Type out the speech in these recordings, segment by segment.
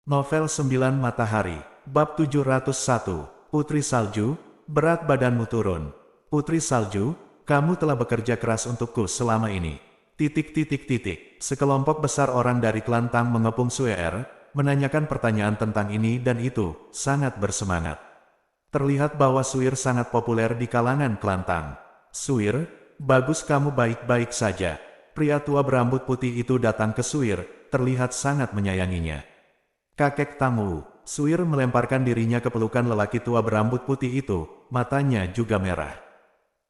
Novel 9 Matahari, Bab 701, Putri Salju, berat badanmu turun. Putri Salju, kamu telah bekerja keras untukku selama ini. Sekelompok besar orang dari klan Tang mengepung Suer, menanyakan pertanyaan tentang ini dan itu, sangat bersemangat. Terlihat bahwa Suir sangat populer di kalangan klan Tang. Suir, bagus kamu baik-baik saja. Pria tua berambut putih itu datang ke Suir, terlihat sangat menyayanginya. Kakek Tang Wu, Suir melemparkan dirinya ke pelukan lelaki tua berambut putih itu, matanya juga merah.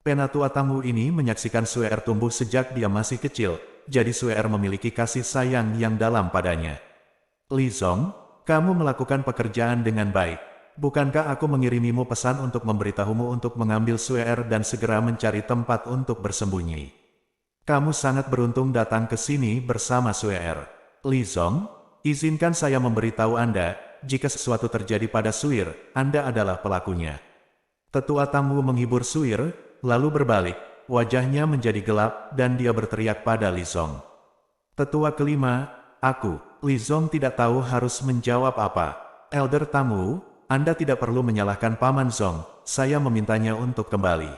Penatua Tang Wu ini menyaksikan Suer tumbuh sejak dia masih kecil, jadi Suer memiliki kasih sayang yang dalam padanya. Li Zong, kamu melakukan pekerjaan dengan baik. Bukankah aku mengirimimu pesan untuk memberitahumu untuk mengambil Suer dan segera mencari tempat untuk bersembunyi? Kamu sangat beruntung datang ke sini bersama Suer. Li Zong, izinkan saya memberitahu Anda, jika sesuatu terjadi pada Suir, Anda adalah pelakunya. Tetua Tang Wu menghibur Suir, lalu berbalik, wajahnya menjadi gelap dan dia berteriak pada Li Zong. Tetua kelima, aku. Li Zong tidak tahu harus menjawab apa. Elder Tang Wu, Anda tidak perlu menyalahkan Paman Zong, saya memintanya untuk kembali.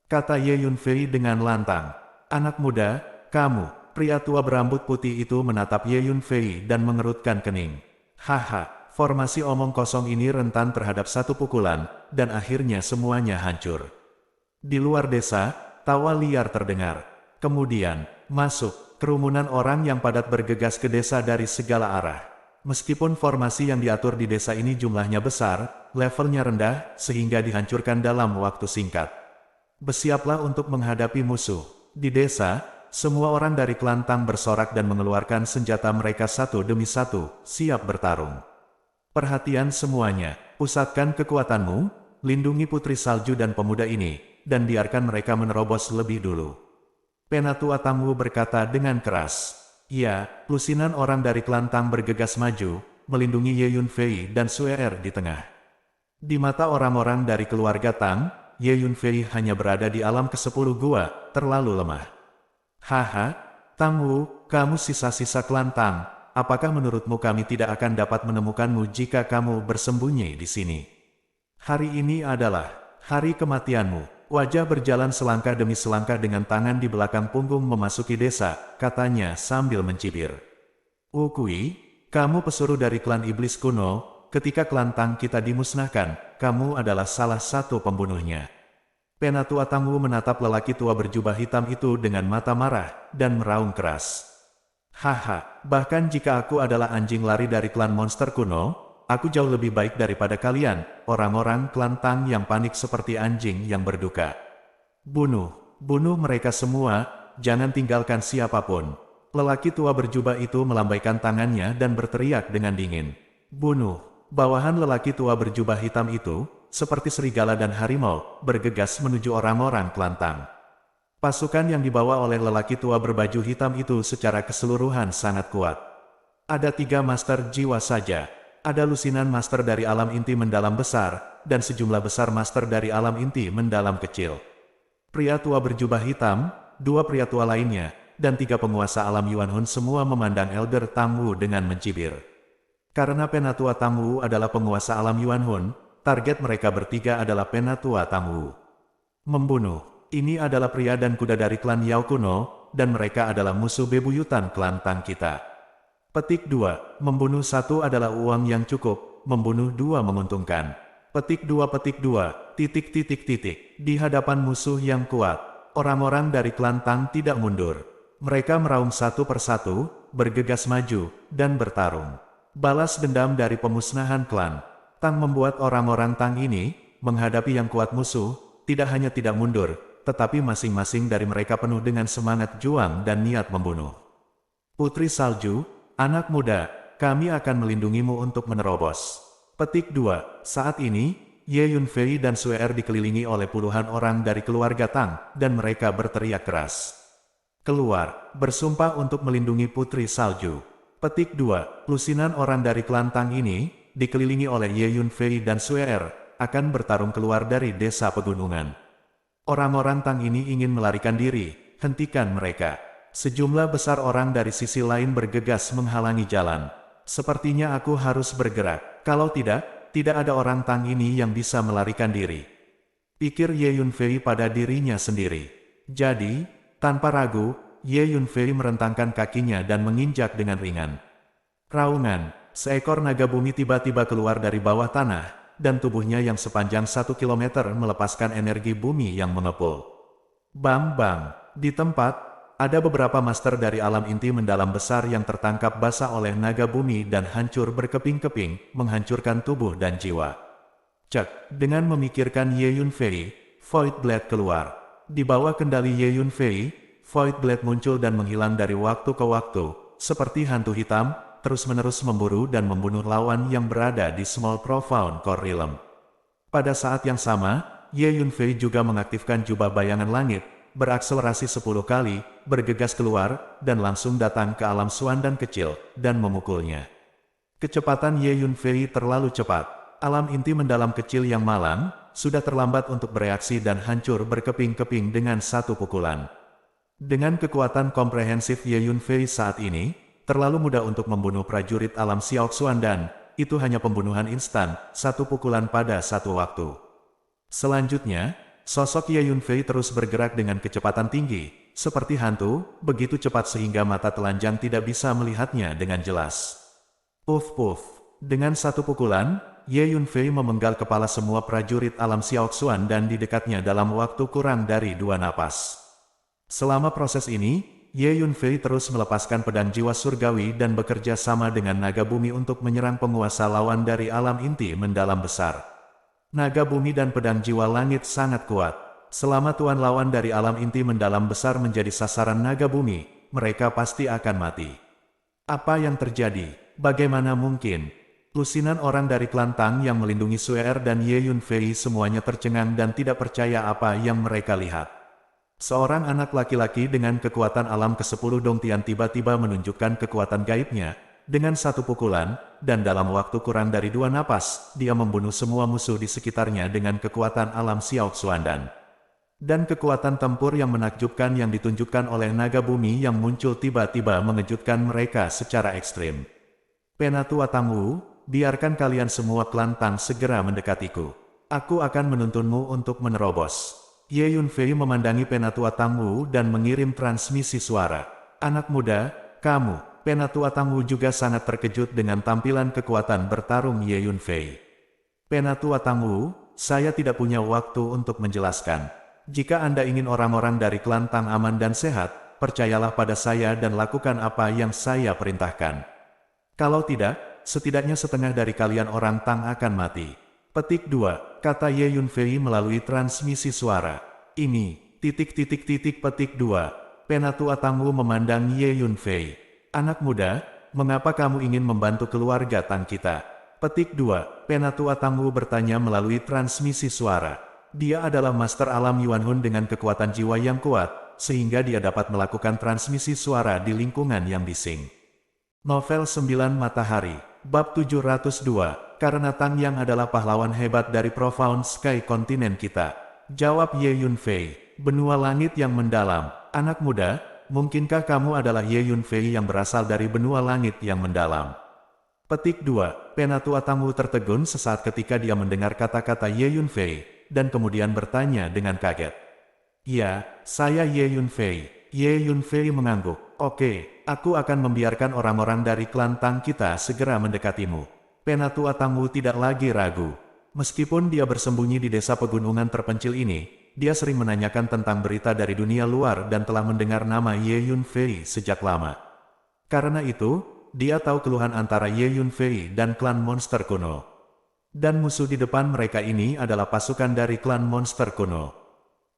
Kata Ye Yunfei dengan lantang. Anak muda, kamu. Pria tua berambut putih itu menatap Ye Yunfei dan mengerutkan kening. Haha, formasi omong kosong ini rentan terhadap satu pukulan, dan akhirnya semuanya hancur. Di luar desa, tawa liar terdengar. Kemudian, masuk, kerumunan orang yang padat bergegas ke desa dari segala arah. Meskipun formasi yang diatur di desa ini jumlahnya besar, levelnya rendah, sehingga dihancurkan dalam waktu singkat. Bersiaplah untuk menghadapi musuh. Di desa, semua orang dari klan Tang bersorak dan mengeluarkan senjata mereka satu demi satu, siap bertarung. Perhatian semuanya, pusatkan kekuatanmu, lindungi Putri Salju dan pemuda ini, dan biarkan mereka menerobos lebih dulu. Penatua Tang Wu berkata dengan keras. Ya, lusinan orang dari klan Tang bergegas maju, melindungi Ye Yunfei dan Suer di tengah. Di mata orang-orang dari keluarga Tang, Ye Yunfei hanya berada di alam ke-10 gua, terlalu lemah. Haha, Tang Wu, kamu sisa-sisa klan Tang, apakah menurutmu kami tidak akan dapat menemukanmu jika kamu bersembunyi di sini? Hari ini adalah hari kematianmu. Wajah berjalan selangkah demi selangkah dengan tangan di belakang punggung memasuki desa, katanya sambil mencibir. Wu Kui, kamu pesuruh dari klan iblis kuno, ketika klan Tang kita dimusnahkan, kamu adalah salah satu pembunuhnya. Penatua Tang Wu menatap lelaki tua berjubah hitam itu dengan mata marah, dan meraung keras. Haha, bahkan jika aku adalah anjing lari dari klan monster kuno, aku jauh lebih baik daripada kalian, orang-orang klan Tang yang panik seperti anjing yang berduka. Bunuh mereka semua, jangan tinggalkan siapapun. Lelaki tua berjubah itu melambaikan tangannya dan berteriak dengan dingin. Bunuh. Bawahan lelaki tua berjubah hitam itu, seperti serigala dan harimau, bergegas menuju orang-orang klan Tang. Pasukan yang dibawa oleh lelaki tua berbaju hitam itu secara keseluruhan sangat kuat. Ada 3 master jiwa saja. Ada lusinan master dari alam inti mendalam besar, dan sejumlah besar master dari alam inti mendalam kecil. Pria tua berjubah hitam, 2 pria tua lainnya, dan 3 penguasa alam Yuan Hun semua memandang Elder Tang Wu dengan mencibir. Karena Penatua Tang Wu adalah penguasa alam Yuan Hun, target mereka bertiga adalah Penatua Tang Wu. Membunuh, ini adalah pria dan kuda dari klan Yao kuno, dan mereka adalah musuh bebuyutan klan Tang kita. Petik 2, membunuh 1 adalah uang yang cukup, membunuh 2 menguntungkan. Petik 2. Di hadapan musuh yang kuat, orang-orang dari klan Tang tidak mundur. Mereka meraung satu persatu, bergegas maju, dan bertarung. Balas dendam dari pemusnahan klan Tang membuat orang-orang Tang ini, menghadapi yang kuat musuh, tidak hanya tidak mundur, tetapi masing-masing dari mereka penuh dengan semangat juang dan niat membunuh. Putri Salju, anak muda, kami akan melindungimu untuk menerobos. Petik 2. Saat ini, Ye Yunfei dan Suer dikelilingi oleh puluhan orang dari keluarga Tang, dan mereka berteriak keras. Keluar, bersumpah untuk melindungi Putri Salju. Petik 2. Lusinan orang dari klan Tang ini, dikelilingi oleh Ye Yunfei dan Suer, akan bertarung keluar dari desa pegunungan. Orang-orang Tang ini ingin melarikan diri, hentikan mereka. Sejumlah besar orang dari sisi lain bergegas menghalangi jalan. Sepertinya aku harus bergerak. Kalau tidak, tidak ada orang Tang ini yang bisa melarikan diri. Pikir Ye Yunfei pada dirinya sendiri. Jadi, tanpa ragu, Ye Yunfei merentangkan kakinya dan menginjak dengan ringan. Raungan, seekor naga bumi tiba-tiba keluar dari bawah tanah, dan tubuhnya yang sepanjang 1 kilometer melepaskan energi bumi yang mengepul. Bang-bang, di tempat, ada beberapa master dari alam inti mendalam besar yang tertangkap basah oleh naga bumi dan hancur berkeping-keping, menghancurkan tubuh dan jiwa. Cek, dengan memikirkan Ye Yunfei, Void Blade keluar. Di bawah kendali Ye Yunfei, Void Blade muncul dan menghilang dari waktu ke waktu, seperti hantu hitam, terus-menerus memburu dan membunuh lawan yang berada di Small Profound Core Realm. Pada saat yang sama, Ye Yunfei juga mengaktifkan jubah bayangan langit, berakselerasi 10 kali, bergegas keluar, dan langsung datang ke alam Suandan kecil, dan memukulnya. Kecepatan Ye Yunfei terlalu cepat. Alam inti mendalam kecil yang malang, sudah terlambat untuk bereaksi dan hancur berkeping-keping dengan satu pukulan. Dengan kekuatan komprehensif Ye Yunfei saat ini, terlalu mudah untuk membunuh prajurit alam Xiao Xuandan, itu hanya pembunuhan instan, satu pukulan pada satu waktu. Selanjutnya, sosok Ye Yunfei terus bergerak dengan kecepatan tinggi, seperti hantu, begitu cepat sehingga mata telanjang tidak bisa melihatnya dengan jelas. Puff-puff, dengan satu pukulan, Ye Yunfei memenggal kepala semua prajurit alam Xiao Xuan dan di dekatnya dalam waktu kurang dari 2 napas. Selama proses ini, Ye Yunfei terus melepaskan pedang jiwa surgawi dan bekerja sama dengan naga bumi untuk menyerang penguasa lawan dari alam inti mendalam besar. Naga bumi dan pedang jiwa langit sangat kuat. Selama tuan lawan dari alam inti mendalam besar menjadi sasaran naga bumi, mereka pasti akan mati. Apa yang terjadi? Bagaimana mungkin? Lusinan orang dari klan Tang yang melindungi Suer dan Ye Yunfei semuanya tercengang dan tidak percaya apa yang mereka lihat. Seorang anak laki-laki dengan kekuatan alam ke-10 Dongtian tiba-tiba menunjukkan kekuatan gaibnya, dengan satu pukulan, dan dalam waktu kurang dari 2 napas, dia membunuh semua musuh di sekitarnya dengan kekuatan alam Xiao Xuandan. Dan kekuatan tempur yang menakjubkan yang ditunjukkan oleh naga bumi yang muncul tiba-tiba mengejutkan mereka secara ekstrim. Penatua Tangwu, biarkan kalian semua klan Tang segera mendekatiku. Aku akan menuntunmu untuk menerobos. Ye Yunfei memandangi Penatua Tangwu dan mengirim transmisi suara. Anak muda, kamu. Penatua Tangwu juga sangat terkejut dengan tampilan kekuatan bertarung Ye Yunfei. Penatua Tangwu, saya tidak punya waktu untuk menjelaskan. Jika Anda ingin orang-orang dari klan Tang aman dan sehat, percayalah pada saya dan lakukan apa yang saya perintahkan. Kalau tidak, setidaknya setengah dari kalian orang Tang akan mati. Petik 2, kata Ye Yunfei melalui transmisi suara. Ini, petik 2. Penatua Tangwu memandang Ye Yunfei. Anak muda, mengapa kamu ingin membantu keluarga Tang kita? Petik 2, Penatua Tangwu bertanya melalui transmisi suara. Dia adalah Master Alam Yuanhun dengan kekuatan jiwa yang kuat, sehingga dia dapat melakukan transmisi suara di lingkungan yang bising. Novel 9 Matahari, Bab 702, karena Tang Yang adalah pahlawan hebat dari Profound Sky kontinen kita. Jawab Ye Yunfei, benua langit yang mendalam. Anak muda, mungkinkah kamu adalah Ye Yunfei yang berasal dari benua langit yang mendalam? Petik 2, Penatua Tangwu tertegun sesaat ketika dia mendengar kata-kata Ye Yunfei, dan kemudian bertanya dengan kaget. Ya, saya Ye Yunfei. Ye Yunfei mengangguk. Oke, aku akan membiarkan orang-orang dari klan Tang kita segera mendekatimu. Penatua Tangwu tidak lagi ragu. Meskipun dia bersembunyi di desa pegunungan terpencil ini, dia sering menanyakan tentang berita dari dunia luar dan telah mendengar nama Ye Yunfei sejak lama. Karena itu, dia tahu keluhan antara Ye Yunfei dan klan monster kuno. Dan musuh di depan mereka ini adalah pasukan dari klan monster kuno.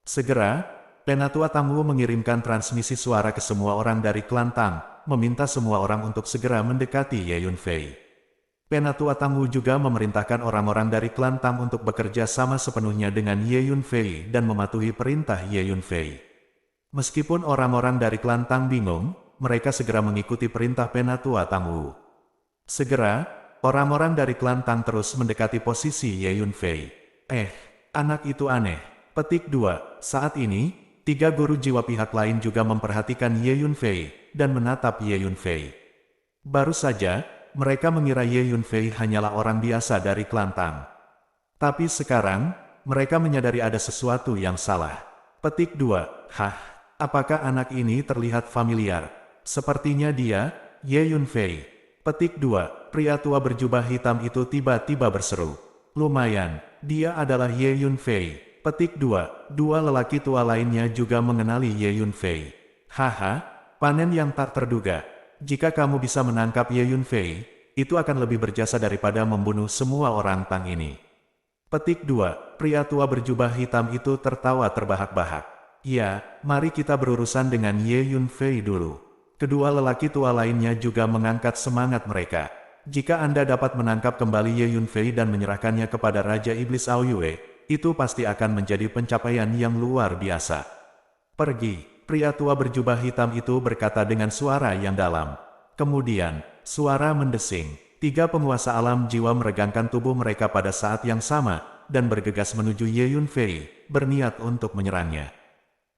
Segera, Penatua Tangwu mengirimkan transmisi suara ke semua orang dari klan Tang, meminta semua orang untuk segera mendekati Ye Yunfei. Penatua Tangwu juga memerintahkan orang-orang dari klan Tang untuk bekerja sama sepenuhnya dengan Ye Yunfei dan mematuhi perintah Ye Yunfei. Meskipun orang-orang dari klan Tang bingung, mereka segera mengikuti perintah Penatua Tangwu. Segera, orang-orang dari klan Tang terus mendekati posisi Ye Yunfei. Anak itu aneh. Petik 2, saat ini, 3 guru jiwa pihak lain juga memperhatikan Ye Yunfei, dan menatap Ye Yunfei. Baru saja, mereka mengira Ye Yunfei hanyalah orang biasa dari Klantang. Tapi sekarang, mereka menyadari ada sesuatu yang salah. Petik 2. Hah, apakah anak ini terlihat familiar? Sepertinya dia, Ye Yunfei. Petik 2. Pria tua berjubah hitam itu tiba-tiba berseru. Lumayan, dia adalah Ye Yunfei. Petik 2. Dua lelaki tua lainnya juga mengenali Ye Yunfei. Haha, panen yang tak terduga. Jika kamu bisa menangkap Ye Yunfei, itu akan lebih berjasa daripada membunuh semua orang Tang ini. Petik 2. Pria tua berjubah hitam itu tertawa terbahak-bahak. Ya, mari kita berurusan dengan Ye Yunfei dulu. Kedua lelaki tua lainnya juga mengangkat semangat mereka. Jika Anda dapat menangkap kembali Ye Yunfei dan menyerahkannya kepada Raja Iblis Aoyue, itu pasti akan menjadi pencapaian yang luar biasa. Pergi, pria tua berjubah hitam itu berkata dengan suara yang dalam. Kemudian, suara mendesing. Tiga penguasa alam jiwa meregangkan tubuh mereka pada saat yang sama, dan bergegas menuju Ye Yunfei, berniat untuk menyerangnya.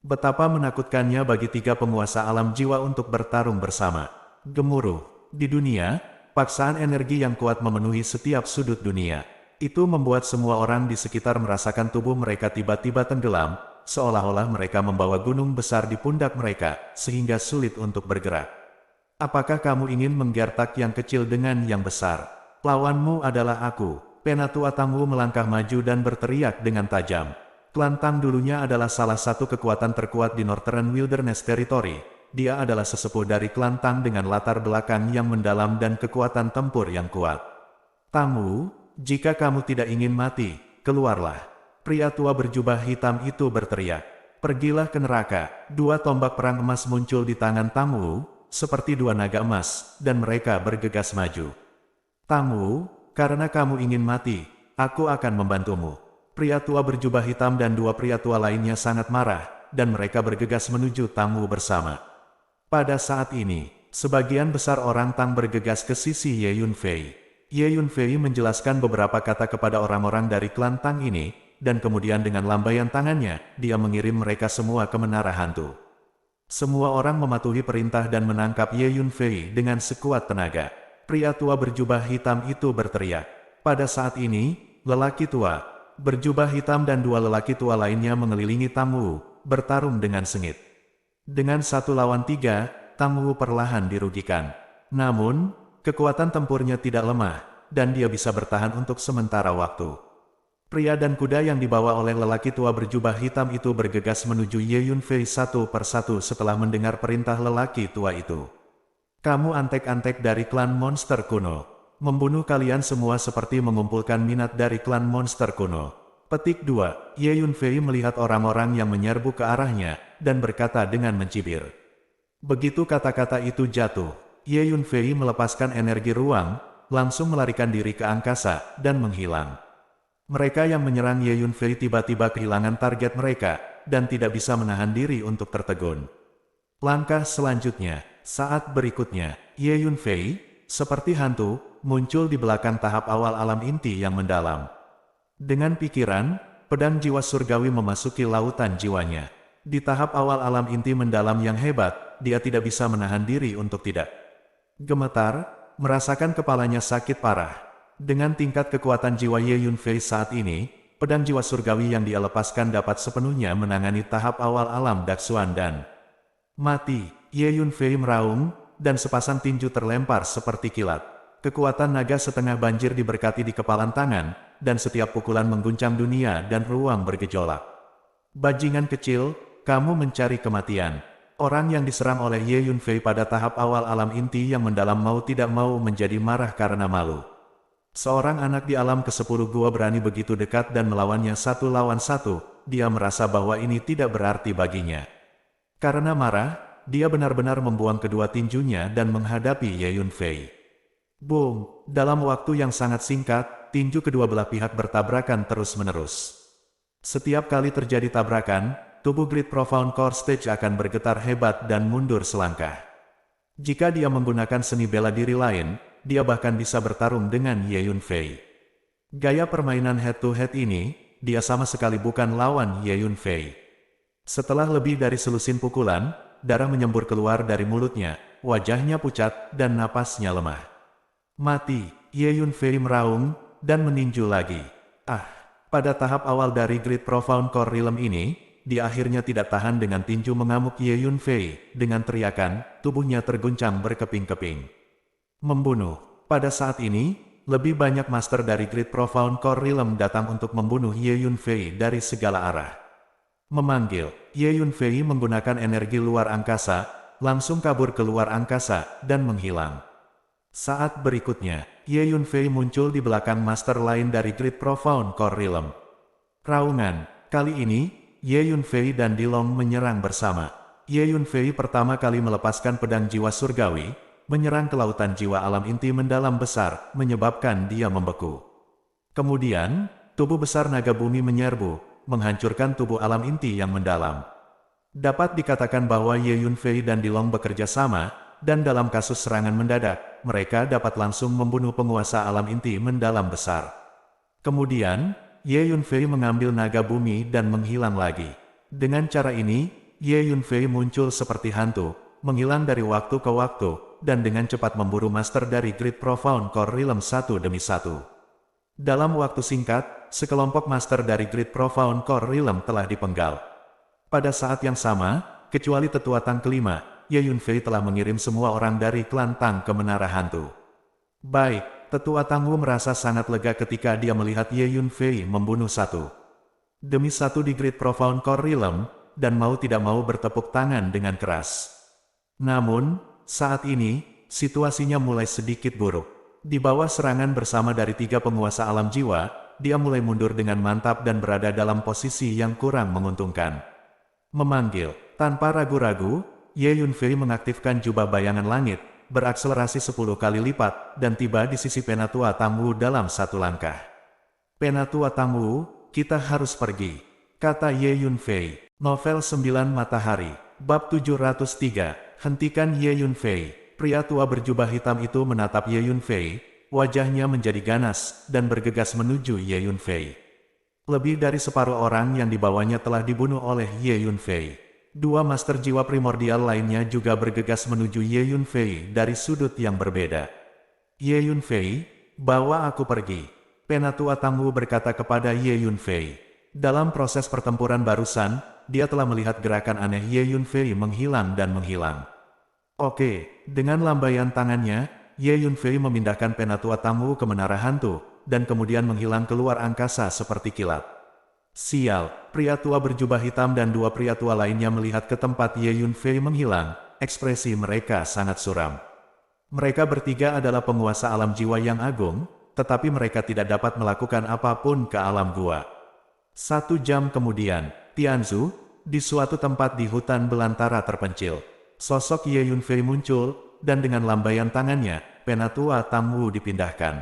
Betapa menakutkannya bagi tiga penguasa alam jiwa untuk bertarung bersama. Gemuruh. Di dunia, paksaan energi yang kuat memenuhi setiap sudut dunia. Itu membuat semua orang di sekitar merasakan tubuh mereka tiba-tiba tenggelam, seolah-olah mereka membawa gunung besar di pundak mereka, sehingga sulit untuk bergerak. Apakah kamu ingin menggertak yang kecil dengan yang besar? Lawanmu adalah aku. Penatua Tangwu melangkah maju dan berteriak dengan tajam. Klantang dulunya adalah salah satu kekuatan terkuat di Northern Wilderness Territory. Dia adalah sesepuh dari Klantang dengan latar belakang yang mendalam dan kekuatan tempur yang kuat. Tangwu, jika kamu tidak ingin mati, keluarlah. Pria tua berjubah hitam itu berteriak. Pergilah ke neraka. Dua tombak perang emas muncul di tangan Tangwu, seperti dua naga emas, dan mereka bergegas maju. Tangwu, karena kamu ingin mati, aku akan membantumu. Pria tua berjubah hitam dan dua pria tua lainnya sangat marah, dan mereka bergegas menuju Tangwu bersama. Pada saat ini, sebagian besar orang Tang bergegas ke sisi Ye Yunfei. Ye Yunfei menjelaskan beberapa kata kepada orang-orang dari klan Tang ini, dan kemudian dengan lambaian tangannya, dia mengirim mereka semua ke menara hantu. Semua orang mematuhi perintah dan menangkap Ye Yunfei dengan sekuat tenaga. Pria tua berjubah hitam itu berteriak. Pada saat ini, lelaki tua berjubah hitam dan dua lelaki tua lainnya mengelilingi Tangwu, bertarung dengan sengit. Dengan 1 lawan 3, Tangwu perlahan dirugikan. Namun, kekuatan tempurnya tidak lemah, dan dia bisa bertahan untuk sementara waktu. Pria dan kuda yang dibawa oleh lelaki tua berjubah hitam itu bergegas menuju Ye Yunfei satu persatu setelah mendengar perintah lelaki tua itu. Kamu antek-antek dari klan monster kuno. Membunuh kalian semua seperti mengumpulkan minat dari klan monster kuno. Petik 2. Ye Yunfei melihat orang-orang yang menyerbu ke arahnya, dan berkata dengan mencibir. Begitu kata-kata itu jatuh, Ye Yunfei melepaskan energi ruang, langsung melarikan diri ke angkasa, dan menghilang. Mereka yang menyerang Ye Yunfei tiba-tiba kehilangan target mereka, dan tidak bisa menahan diri untuk tertegun. Langkah selanjutnya, saat berikutnya, Ye Yunfei, seperti hantu, muncul di belakang tahap awal alam inti yang mendalam. Dengan pikiran, pedang jiwa surgawi memasuki lautan jiwanya. Di tahap awal alam inti mendalam yang hebat, dia tidak bisa menahan diri untuk tidak gemetar, merasakan kepalanya sakit parah. Dengan tingkat kekuatan jiwa Ye Yunfei saat ini, pedang jiwa surgawi yang dia lepaskan dapat sepenuhnya menangani tahap awal alam Daksuan dan mati. Ye Yunfei meraung, dan sepasang tinju terlempar seperti kilat. Kekuatan naga setengah banjir diberkati di kepalan tangan, dan setiap pukulan mengguncang dunia dan ruang bergejolak. Bajingan kecil, kamu mencari kematian. Orang yang diserang oleh Ye Yunfei pada tahap awal alam inti yang mendalam mau tidak mau menjadi marah karena malu. Seorang anak di alam ke-10 gua berani begitu dekat dan melawannya 1 lawan 1, dia merasa bahwa ini tidak berarti baginya. Karena marah, dia benar-benar membuang kedua tinjunya dan menghadapi Ye Yunfei. Boom! Dalam waktu yang sangat singkat, tinju kedua belah pihak bertabrakan terus-menerus. Setiap kali terjadi tabrakan, tubuh Great Profound Core Stage akan bergetar hebat dan mundur selangkah. Jika dia menggunakan seni bela diri lain, dia bahkan bisa bertarung dengan Ye Yunfei. Gaya permainan head-to-head ini, dia sama sekali bukan lawan Ye Yunfei. Setelah lebih dari selusin pukulan, darah menyembur keluar dari mulutnya, wajahnya pucat, dan napasnya lemah. Mati, Ye Yunfei meraung, dan meninju lagi. Pada tahap awal dari Great Profound Core Realm ini, dia akhirnya tidak tahan dengan tinju mengamuk Ye Yunfei. Dengan teriakan, tubuhnya terguncang berkeping-keping. Membunuh. Pada saat ini, lebih banyak master dari Great Profound Core Realm datang untuk membunuh Ye Yunfei dari segala arah. Memanggil, Ye Yunfei menggunakan energi luar angkasa, langsung kabur keluar angkasa, dan menghilang. Saat berikutnya, Ye Yunfei muncul di belakang master lain dari Great Profound Core Realm. Raungan, kali ini, Ye Yunfei dan Dilong menyerang bersama. Ye Yunfei pertama kali melepaskan pedang jiwa surgawi, menyerang ke lautan jiwa alam inti mendalam besar, menyebabkan dia membeku. Kemudian, tubuh besar naga bumi menyerbu, menghancurkan tubuh alam inti yang mendalam. Dapat dikatakan bahwa Ye Yunfei dan Dilong bekerja sama, dan dalam kasus serangan mendadak, mereka dapat langsung membunuh penguasa alam inti mendalam besar. Kemudian, Ye Yunfei mengambil naga bumi dan menghilang lagi. Dengan cara ini, Ye Yunfei muncul seperti hantu, menghilang dari waktu ke waktu, dan dengan cepat memburu master dari Great Profound Core Realm satu demi satu. Dalam waktu singkat, sekelompok master dari Great Profound Core Realm telah dipenggal. Pada saat yang sama, kecuali tetua Tang kelima, Ye Yunfei telah mengirim semua orang dari klan Tang ke menara hantu. Baik, tetua Tang Wu merasa sangat lega ketika dia melihat Ye Yunfei membunuh satu demi satu di Great Profound Core Realm, dan mau tidak mau bertepuk tangan dengan keras. Namun, saat ini, situasinya mulai sedikit buruk. Di bawah serangan bersama dari 3 penguasa alam jiwa, dia mulai mundur dengan mantap dan berada dalam posisi yang kurang menguntungkan. Memanggil, tanpa ragu-ragu, Ye Yunfei mengaktifkan jubah bayangan langit, berakselerasi 10 kali lipat, dan tiba di sisi Penatua Tang Wu dalam satu langkah. Penatua Tang Wu, kita harus pergi, kata Ye Yunfei. Novel 9 Matahari, Bab 703, hentikan Ye Yunfei. Pria tua berjubah hitam itu menatap Ye Yunfei, wajahnya menjadi ganas, dan bergegas menuju Ye Yunfei. Lebih dari separuh orang yang dibawanya telah dibunuh oleh Ye Yunfei. 2 master jiwa primordial lainnya juga bergegas menuju Ye Yunfei dari sudut yang berbeda. Ye Yunfei, bawa aku pergi. Penatua Tang Wu berkata kepada Ye Yunfei. Dalam proses pertempuran barusan, dia telah melihat gerakan aneh Ye Yunfei menghilang dan menghilang. Oke, dengan lambaian tangannya, Ye Yunfei memindahkan Penatua Tang Wu ke menara hantu, dan kemudian menghilang keluar angkasa seperti kilat. Sial, pria tua berjubah hitam dan 2 pria tua lainnya melihat ke tempat Ye Yunfei menghilang, ekspresi mereka sangat suram. Mereka bertiga adalah penguasa alam jiwa yang agung, tetapi mereka tidak dapat melakukan apapun ke alam gua. 1 jam kemudian, Tianzu, di suatu tempat di hutan belantara terpencil. Sosok Ye Yunfei muncul, dan dengan lambaian tangannya, Penatua Tang Wu dipindahkan.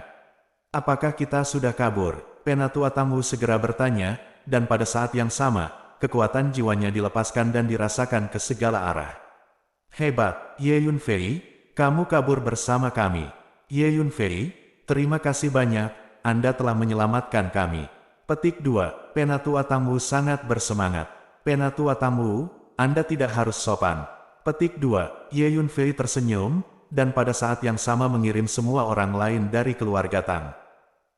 Apakah kita sudah kabur? Penatua Tang Wu segera bertanya, dan pada saat yang sama, kekuatan jiwanya dilepaskan dan dirasakan ke segala arah. Hebat, Ye Yunfei, kamu kabur bersama kami. Ye Yunfei, terima kasih banyak, Anda telah menyelamatkan kami. Petik 2, Penatua Tang Wu sangat bersemangat. Penatua Tang Wu, Anda tidak harus sopan. Petik 2, Ye Yunfei tersenyum, dan pada saat yang sama mengirim semua orang lain dari keluarga Tang.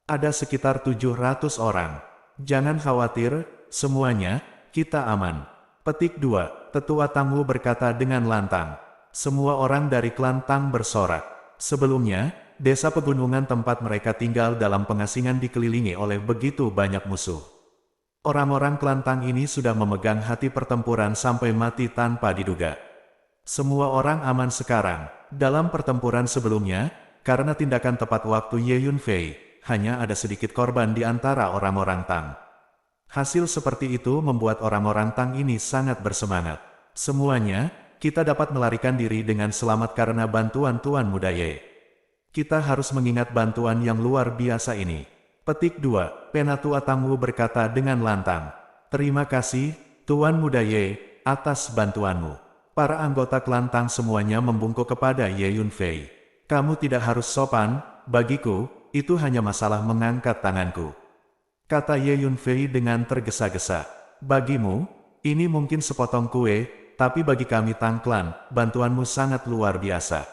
Ada sekitar 700 orang. Jangan khawatir, semuanya, kita aman. Petik 2, Tetua Tang Wu berkata dengan lantang. Semua orang dari klan Tang bersorak. Sebelumnya, desa pegunungan tempat mereka tinggal dalam pengasingan dikelilingi oleh begitu banyak musuh. Orang-orang klan Tang ini sudah memegang hati pertempuran sampai mati tanpa diduga. Semua orang aman sekarang. Dalam pertempuran sebelumnya, karena tindakan tepat waktu Ye Yunfei, hanya ada sedikit korban di antara orang-orang Tang. Hasil seperti itu membuat orang-orang Tang ini sangat bersemangat. Semuanya, kita dapat melarikan diri dengan selamat karena bantuan Tuan Muda Ye. Kita harus mengingat bantuan yang luar biasa ini. Petik 2, Penatua Tang Wu berkata dengan lantang. Terima kasih, Tuan Muda Ye, atas bantuanmu. Para anggota klan Tang semuanya membungkuk kepada Ye Yunfei. Kamu tidak harus sopan, bagiku, itu hanya masalah mengangkat tanganku. Kata Ye Yunfei dengan tergesa-gesa. Bagimu, ini mungkin sepotong kue, tapi bagi kami Tang Klan, bantuanmu sangat luar biasa.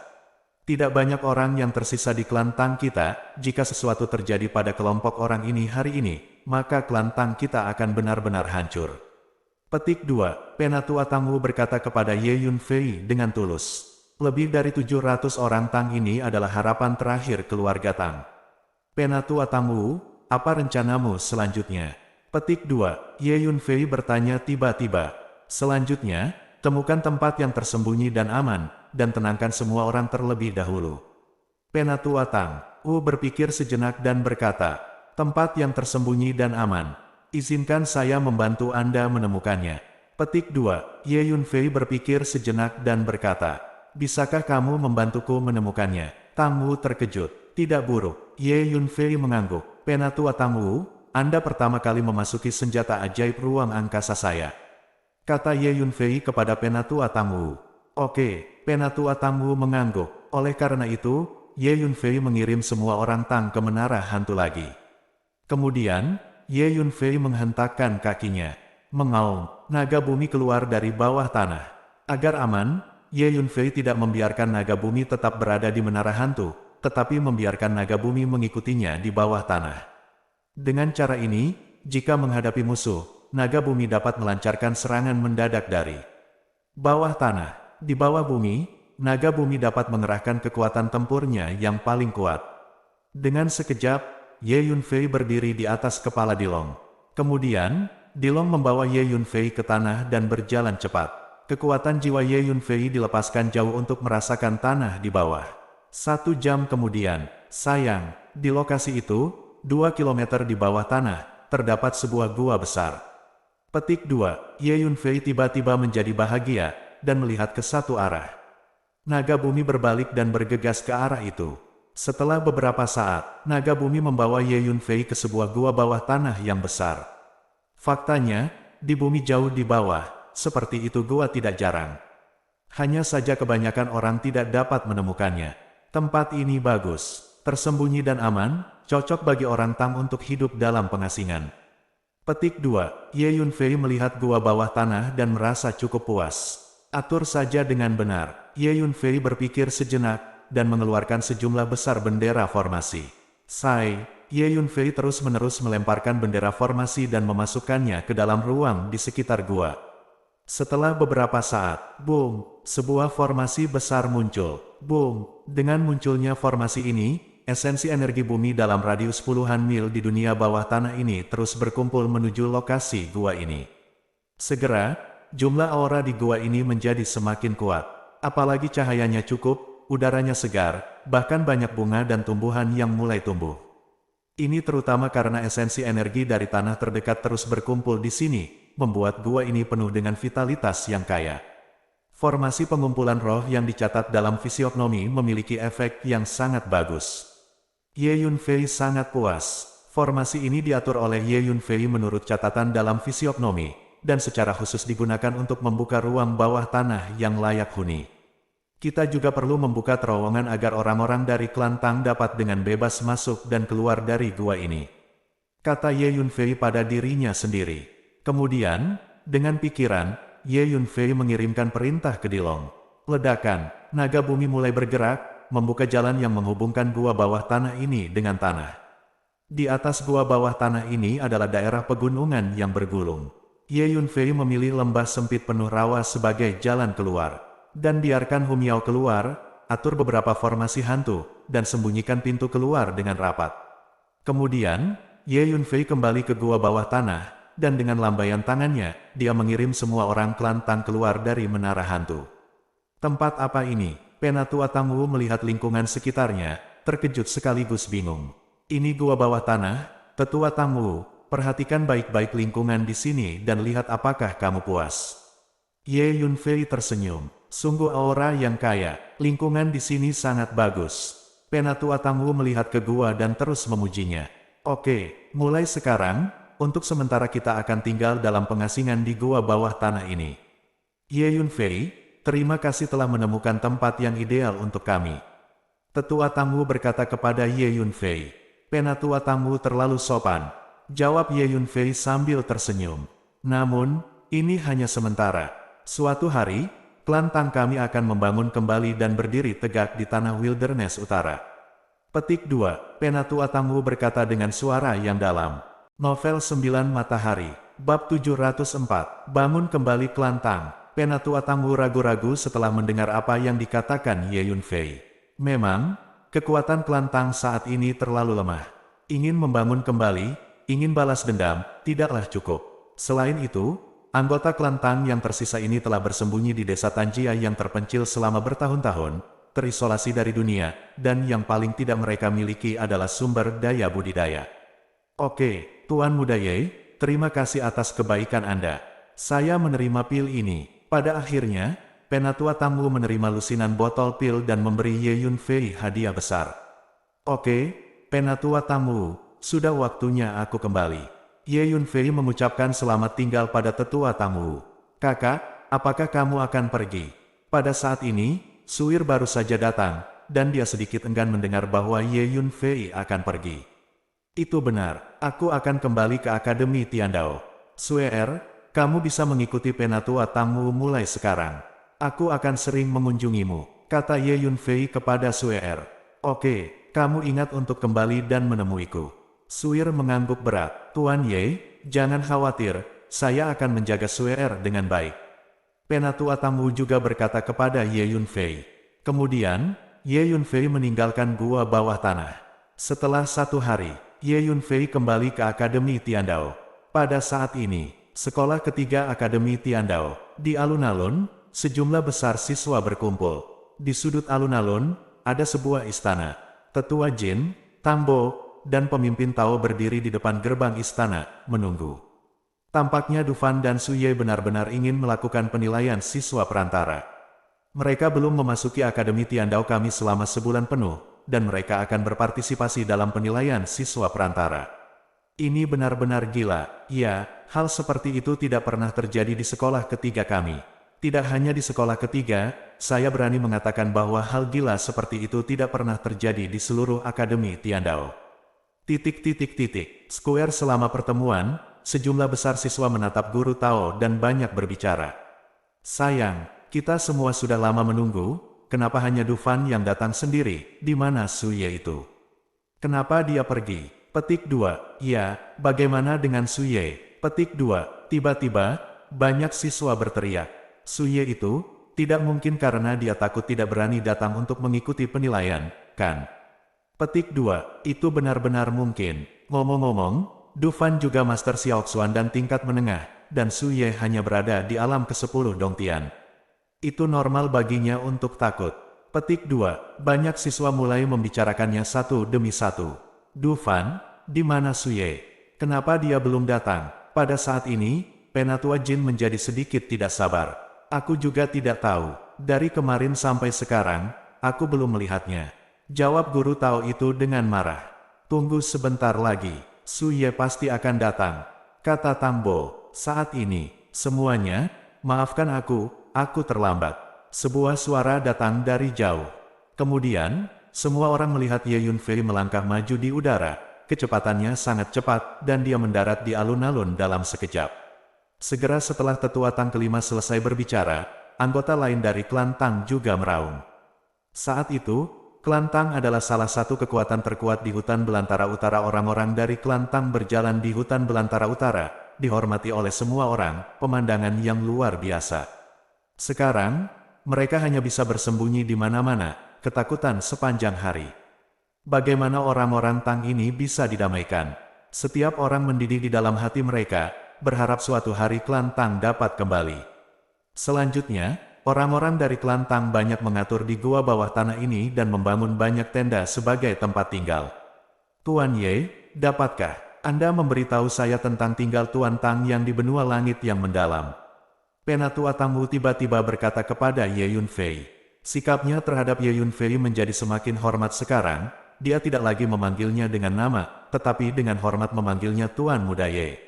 Tidak banyak orang yang tersisa di klan Tang kita. Jika sesuatu terjadi pada kelompok orang ini hari ini, maka klan Tang kita akan benar-benar hancur. Petik 2. Penatua Tang Wu berkata kepada Ye Yunfei dengan tulus. Lebih dari 700 orang Tang ini adalah harapan terakhir keluarga Tang. Penatua Tang Wu, apa rencanamu selanjutnya? Petik 2. Ye Yunfei bertanya tiba-tiba. Selanjutnya, temukan tempat yang tersembunyi dan aman, dan tenangkan semua orang terlebih dahulu. Penatua Tang Wu berpikir sejenak dan berkata, tempat yang tersembunyi dan aman. Izinkan saya membantu Anda menemukannya. Petik 2. Ye Yunfei berpikir sejenak dan berkata, bisakah kamu membantuku menemukannya? Tang Wu terkejut. Tidak buruk. Ye Yunfei mengangguk. Penatua Tang Wu, Anda pertama kali memasuki senjata ajaib ruang angkasa saya. Kata Ye Yunfei kepada Penatua Tang Wu. Oke, Penatua Tang Wu mengangguk. Oleh karena itu, Ye Yunfei mengirim semua orang Tang ke menara hantu lagi. Kemudian, Ye Yunfei menghentakkan kakinya. Mengaum, naga bumi keluar dari bawah tanah. Agar aman, Ye Yunfei tidak membiarkan naga bumi tetap berada di menara hantu, tetapi membiarkan naga bumi mengikutinya di bawah tanah. Dengan cara ini, jika menghadapi musuh, naga bumi dapat melancarkan serangan mendadak dari bawah tanah. Di bawah bumi, naga bumi dapat mengerahkan kekuatan tempurnya yang paling kuat. Dengan sekejap, Ye Yunfei berdiri di atas kepala Dilong. Kemudian, Dilong membawa Ye Yunfei ke tanah dan berjalan cepat. Kekuatan jiwa Ye Yunfei dilepaskan jauh untuk merasakan tanah di bawah. 1 jam kemudian, sayang, di lokasi itu, 2 kilometer di bawah tanah, terdapat sebuah gua besar. Petik 2. Ye Yunfei tiba-tiba menjadi bahagia, dan melihat ke satu arah. Naga bumi berbalik dan bergegas ke arah itu. Setelah beberapa saat, naga bumi membawa Ye Yunfei ke sebuah gua bawah tanah yang besar. Faktanya, di bumi jauh di bawah, seperti itu gua tidak jarang. Hanya saja kebanyakan orang tidak dapat menemukannya. Tempat ini bagus, tersembunyi dan aman, cocok bagi orang Tang untuk hidup dalam pengasingan. Petik 2. Ye Yunfei melihat gua bawah tanah dan merasa cukup puas. Atur saja dengan benar. Ye Yunfei berpikir sejenak, dan mengeluarkan sejumlah besar bendera formasi. Ye Yunfei terus-menerus melemparkan bendera formasi dan memasukkannya ke dalam ruang di sekitar gua. Setelah beberapa saat, boom, sebuah formasi besar muncul. Boom, dengan munculnya formasi ini, esensi energi bumi dalam radius puluhan mil di dunia bawah tanah ini terus berkumpul menuju lokasi gua ini. Segera, jumlah aura di gua ini menjadi semakin kuat. Apalagi cahayanya cukup, udaranya segar, bahkan banyak bunga dan tumbuhan yang mulai tumbuh. Ini terutama karena esensi energi dari tanah terdekat terus berkumpul di sini, membuat gua ini penuh dengan vitalitas yang kaya. Formasi pengumpulan roh yang dicatat dalam fisiognomi memiliki efek yang sangat bagus. Ye Yunfei sangat puas. Formasi ini diatur oleh Ye Yunfei menurut catatan dalam fisiognomi, dan secara khusus digunakan untuk membuka ruang bawah tanah yang layak huni. Kita juga perlu membuka terowongan agar orang-orang dari klan Tang dapat dengan bebas masuk dan keluar dari gua ini. Kata Ye Yunfei pada dirinya sendiri. Kemudian, dengan pikiran, Ye Yunfei mengirimkan perintah ke Dilong. Ledakan, naga bumi mulai bergerak, membuka jalan yang menghubungkan gua bawah tanah ini dengan tanah. Di atas gua bawah tanah ini adalah daerah pegunungan yang bergulung. Ye Yunfei memilih lembah sempit penuh rawa sebagai jalan keluar. Dan biarkan Humiao keluar, atur beberapa formasi hantu, dan sembunyikan pintu keluar dengan rapat. Kemudian, Ye Yunfei kembali ke gua bawah tanah, dan dengan lambaian tangannya, dia mengirim semua orang klan Tang keluar dari menara hantu. Tempat apa ini? Penatua Tang Wu melihat lingkungan sekitarnya, terkejut sekaligus bingung. Ini gua bawah tanah, Tetua Tang Wu, perhatikan baik-baik lingkungan di sini dan lihat apakah kamu puas. Ye Yunfei tersenyum. Sungguh aura yang kaya, lingkungan di sini sangat bagus. Penatua Tang Wu melihat ke gua dan terus memujinya. Oke, mulai sekarang, untuk sementara kita akan tinggal dalam pengasingan di gua bawah tanah ini. Ye Yunfei, terima kasih telah menemukan tempat yang ideal untuk kami. Tetua Tang Wu berkata kepada Ye Yunfei. Penatua Tang Wu terlalu sopan, jawab Ye Yunfei sambil tersenyum. Namun, ini hanya sementara. Suatu hari, klan Tang kami akan membangun kembali dan berdiri tegak di tanah Wilderness Utara. Petik 2. Penatua Tangwu berkata dengan suara yang dalam. Novel 9 Matahari, Bab 704, Bangun Kembali Klan Tang. Penatua Tangwu ragu-ragu setelah mendengar apa yang dikatakan Ye Yunfei. Memang, kekuatan klan Tang saat ini terlalu lemah. Ingin membangun kembali, ingin balas dendam, tidaklah cukup. Selain itu, anggota klan Tang yang tersisa ini telah bersembunyi di desa Tanjia yang terpencil selama bertahun-tahun, terisolasi dari dunia, dan yang paling tidak mereka miliki adalah sumber daya budidaya. Oke, Tuan Muda Ye, terima kasih atas kebaikan Anda. Saya menerima pil ini. Pada akhirnya, Penatua Tangwu menerima lusinan botol pil dan memberi Ye Yunfei hadiah besar. Oke, Penatua Tangwu, sudah waktunya aku kembali. Ye Yunfei mengucapkan selamat tinggal pada Tetua Tangwu. Kakak, apakah kamu akan pergi? Pada saat ini, Suir baru saja datang, dan dia sedikit enggan mendengar bahwa Ye Yunfei akan pergi. Itu benar, aku akan kembali ke Akademi Tiandao. Suir, kamu bisa mengikuti Penatua Tangwu mulai sekarang. Aku akan sering mengunjungimu, kata Ye Yunfei kepada Suir. Oke, kamu ingat untuk kembali dan menemuiku. Suir mengangguk berat. Tuan Ye, jangan khawatir, saya akan menjaga Suir dengan baik. Penatua Tangwu juga berkata kepada Ye Yunfei. Kemudian, Ye Yunfei meninggalkan gua bawah tanah. Setelah 1 hari, Ye Yunfei kembali ke Akademi Tiandao. Pada saat ini, sekolah ketiga Akademi Tiandao, di alun-alun, sejumlah besar siswa berkumpul. Di sudut alun-alun, ada sebuah istana. Tetua Jin, Tambo, dan pemimpin Tao berdiri di depan gerbang istana, menunggu. Tampaknya Dufan dan Suye benar-benar ingin melakukan penilaian siswa perantara. Mereka belum memasuki Akademi Tiandao kami selama sebulan penuh, dan mereka akan berpartisipasi dalam penilaian siswa perantara. Ini benar-benar gila. Ya, hal seperti itu tidak pernah terjadi di sekolah ketiga kami. Tidak hanya di sekolah ketiga, saya berani mengatakan bahwa hal gila seperti itu tidak pernah terjadi di seluruh Akademi Tiandao. Square selama pertemuan, sejumlah besar siswa menatap guru Tao dan banyak berbicara. Sayang, kita semua sudah lama menunggu, kenapa hanya Dufan yang datang sendiri, di mana Suye itu? Kenapa dia pergi? Petik 2, ya, bagaimana dengan Suye? Petik 2, tiba-tiba, banyak siswa berteriak. Suye itu, tidak mungkin karena dia takut tidak berani datang untuk mengikuti penilaian, kan? Petik 2, itu benar-benar mungkin. Ngomong-ngomong, Dufan juga Master Xiaoxuan dan tingkat menengah, dan Suye hanya berada di alam ke-10 Dongtian. Itu normal baginya untuk takut. Petik 2, banyak siswa mulai membicarakannya satu demi satu. Dufan, di mana Suye? Kenapa dia belum datang? Pada saat ini, Penatua Jin menjadi sedikit tidak sabar. Aku juga tidak tahu. Dari kemarin sampai sekarang, aku belum melihatnya. Jawab guru Tao itu dengan marah. Tunggu sebentar lagi, Suye pasti akan datang, kata Tambo. Saat ini, semuanya, maafkan aku terlambat. Sebuah suara datang dari jauh. Kemudian, semua orang melihat Ye Yunfei melangkah maju di udara. Kecepatannya sangat cepat dan dia mendarat di alun-alun dalam sekejap. Segera setelah Tetua Tang kelima selesai berbicara, anggota lain dari klan Tang juga meraung. Saat itu, klan Tang adalah salah satu kekuatan terkuat di hutan belantara utara. Orang-orang dari klan Tang berjalan di hutan belantara utara, dihormati oleh semua orang, pemandangan yang luar biasa. Sekarang, mereka hanya bisa bersembunyi di mana-mana, ketakutan sepanjang hari. Bagaimana orang-orang Tang ini bisa didamaikan? Setiap orang mendidih di dalam hati mereka, berharap suatu hari klan Tang dapat kembali. Selanjutnya, orang-orang dari klan Tang banyak mengatur di gua bawah tanah ini dan membangun banyak tenda sebagai tempat tinggal. Tuan Ye, dapatkah Anda memberitahu saya tentang tinggal Tuan Tang yang di benua langit yang mendalam? Penatua Tangwu tiba-tiba berkata kepada Ye Yunfei. Sikapnya terhadap Ye Yunfei menjadi semakin hormat sekarang. Dia tidak lagi memanggilnya dengan nama, tetapi dengan hormat memanggilnya Tuan Muda Ye.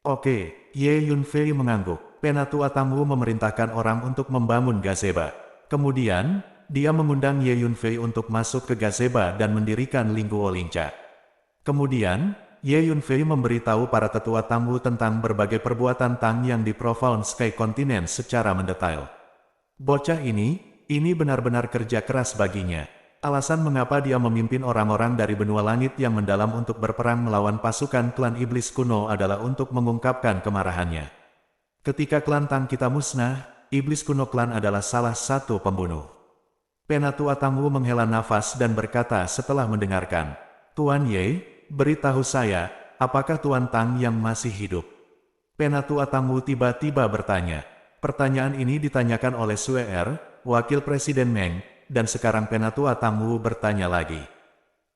Oke, Ye Yunfei mengangguk. Penatua Tangwu memerintahkan orang untuk membangun gazebo. Kemudian, dia mengundang Ye Yunfei untuk masuk ke gazebo dan mendirikan Lingguo Lingca. Kemudian, Ye Yunfei memberitahu para tetua Tangwu tentang berbagai perbuatan Tang yang di Profound Sky Continent secara mendetail. Bocah ini benar-benar kerja keras baginya. Alasan mengapa dia memimpin orang-orang dari benua langit yang mendalam untuk berperang melawan pasukan klan iblis kuno adalah untuk mengungkapkan kemarahannya. Ketika klan Tang kita musnah, iblis kuno klan adalah salah satu pembunuh. Penatua Tangwu menghela nafas dan berkata setelah mendengarkan, "Tuan Ye, beritahu saya, apakah Tuan Tang yang masih hidup?" Penatua Tangwu tiba-tiba bertanya. Pertanyaan ini ditanyakan oleh Sue wakil Presiden Meng, dan sekarang Penatua Tangwu bertanya lagi.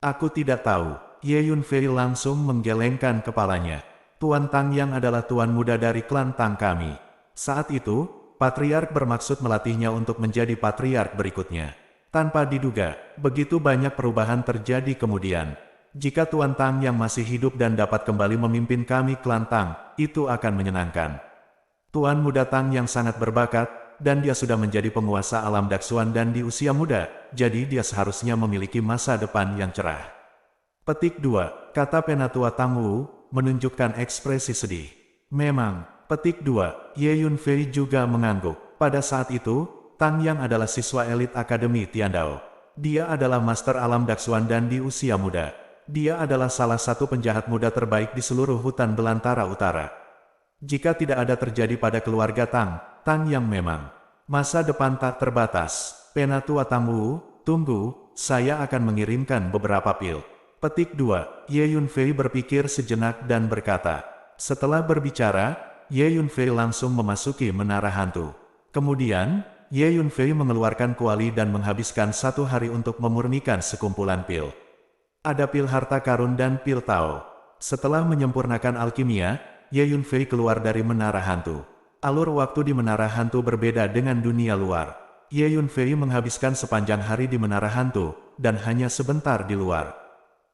"Aku tidak tahu." Ye Yunfei langsung menggelengkan kepalanya. "Tuan Tang yang adalah tuan muda dari klan Tang kami. Saat itu, Patriark bermaksud melatihnya untuk menjadi Patriark berikutnya. Tanpa diduga, begitu banyak perubahan terjadi kemudian. Jika Tuan Tang yang masih hidup dan dapat kembali memimpin kami klan Tang, itu akan menyenangkan. Tuan muda Tang yang sangat berbakat, dan dia sudah menjadi penguasa alam Daksuan dan di usia muda, jadi dia seharusnya memiliki masa depan yang cerah." Petik 2, kata Penatua Tangwu, menunjukkan ekspresi sedih. "Memang." Petik 2, Ye Yunfei juga mengangguk. Pada saat itu, Tang Yang adalah siswa elit Akademi Tiandao. Dia adalah master alam Daksuan dan di usia muda. Dia adalah salah satu penjahat muda terbaik di seluruh hutan belantara utara. Jika tidak ada terjadi pada keluarga Tang Yang memang. Masa depan tak terbatas. Penatua Tangwu, tunggu, saya akan mengirimkan beberapa pil. Petik 2, Ye Yunfei berpikir sejenak dan berkata. Setelah berbicara, Ye Yunfei langsung memasuki menara hantu. Kemudian, Ye Yunfei mengeluarkan kuali dan menghabiskan 1 hari untuk memurnikan sekumpulan pil. Ada pil harta karun dan pil Tao. Setelah menyempurnakan alkimia, Ye Yunfei keluar dari menara hantu. Alur waktu di menara hantu berbeda dengan dunia luar. Ye Yunfei menghabiskan sepanjang hari di menara hantu, dan hanya sebentar di luar.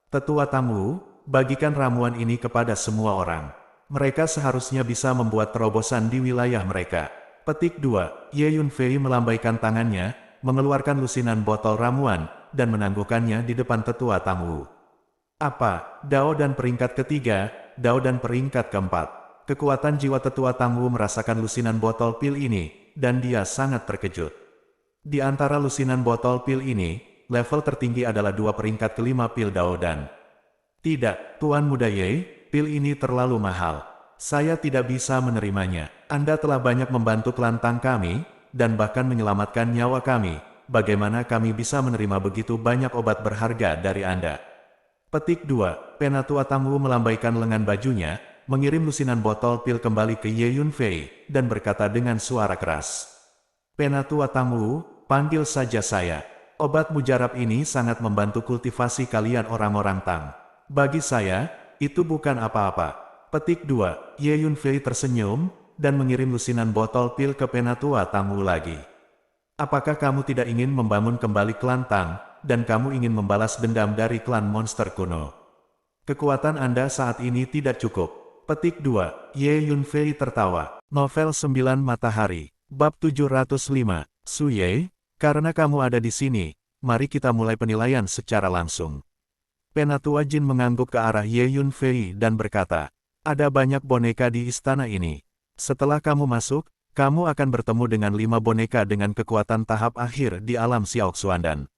"Tetua Tangwu, bagikan ramuan ini kepada semua orang. Mereka seharusnya bisa membuat terobosan di wilayah mereka." Petik 2, Ye Yunfei melambaikan tangannya, mengeluarkan lusinan botol ramuan, dan menangguhkannya di depan Tetua Tangwu. "Apa, Dao dan peringkat ketiga, Dao dan peringkat keempat." Kekuatan jiwa Tetua Tangwu merasakan lusinan botol pil ini, dan dia sangat terkejut. Di antara lusinan botol pil ini, level tertinggi adalah 2 peringkat kelima pil Dao dan. "Tidak, Tuan Muda Ye, pil ini terlalu mahal. Saya tidak bisa menerimanya. Anda telah banyak membantu klan Tang kami, dan bahkan menyelamatkan nyawa kami. Bagaimana kami bisa menerima begitu banyak obat berharga dari Anda?" Petik 2, Penatua Tangwu melambaikan lengan bajunya, mengirim lusinan botol pil kembali ke Ye Yunfei, dan berkata dengan suara keras. "Penatua Tangwu, panggil saja saya. Obat mujarab ini sangat membantu kultivasi kalian orang-orang Tang. Bagi saya, itu bukan apa-apa." Petik 2, Ye Yunfei tersenyum, dan mengirim lusinan botol pil ke Penatua Tangwu lagi. "Apakah kamu tidak ingin membangun kembali klan Tang, dan kamu ingin membalas dendam dari klan monster kuno? Kekuatan Anda saat ini tidak cukup." Petik 2, Ye Yunfei tertawa. Novel 9 Matahari, Bab 705, Suye, karena kamu ada di sini, mari kita mulai penilaian secara langsung. Penatua Jin mengangguk ke arah Ye Yunfei dan berkata, "Ada banyak boneka di istana ini. Setelah kamu masuk, kamu akan bertemu dengan 5 boneka dengan kekuatan tahap akhir di alam Xiaoxuandan.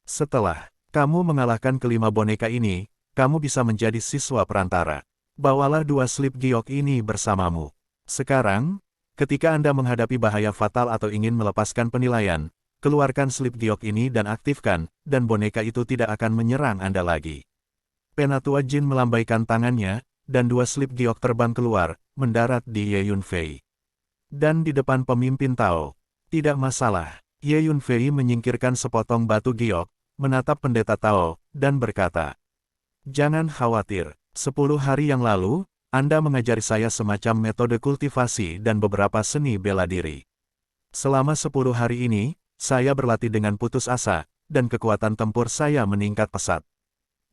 Setelah kamu mengalahkan kelima boneka ini, kamu bisa menjadi siswa perantara. Bawalah 2 slip giok ini bersamamu. Sekarang, ketika Anda menghadapi bahaya fatal atau ingin melepaskan penilaian, keluarkan slip giok ini dan aktifkan, dan boneka itu tidak akan menyerang Anda lagi." Penatua Jin melambaikan tangannya, dan 2 slip giok terbang keluar, mendarat di Ye Yunfei. Dan di depan pemimpin Tao. "Tidak masalah." Ye Yunfei menyingkirkan sepotong batu giok, menatap pendeta Tao, dan berkata, "Jangan khawatir, 10 hari yang lalu, Anda mengajari saya semacam metode kultivasi dan beberapa seni bela diri. Selama 10 hari ini, saya berlatih dengan putus asa, dan kekuatan tempur saya meningkat pesat.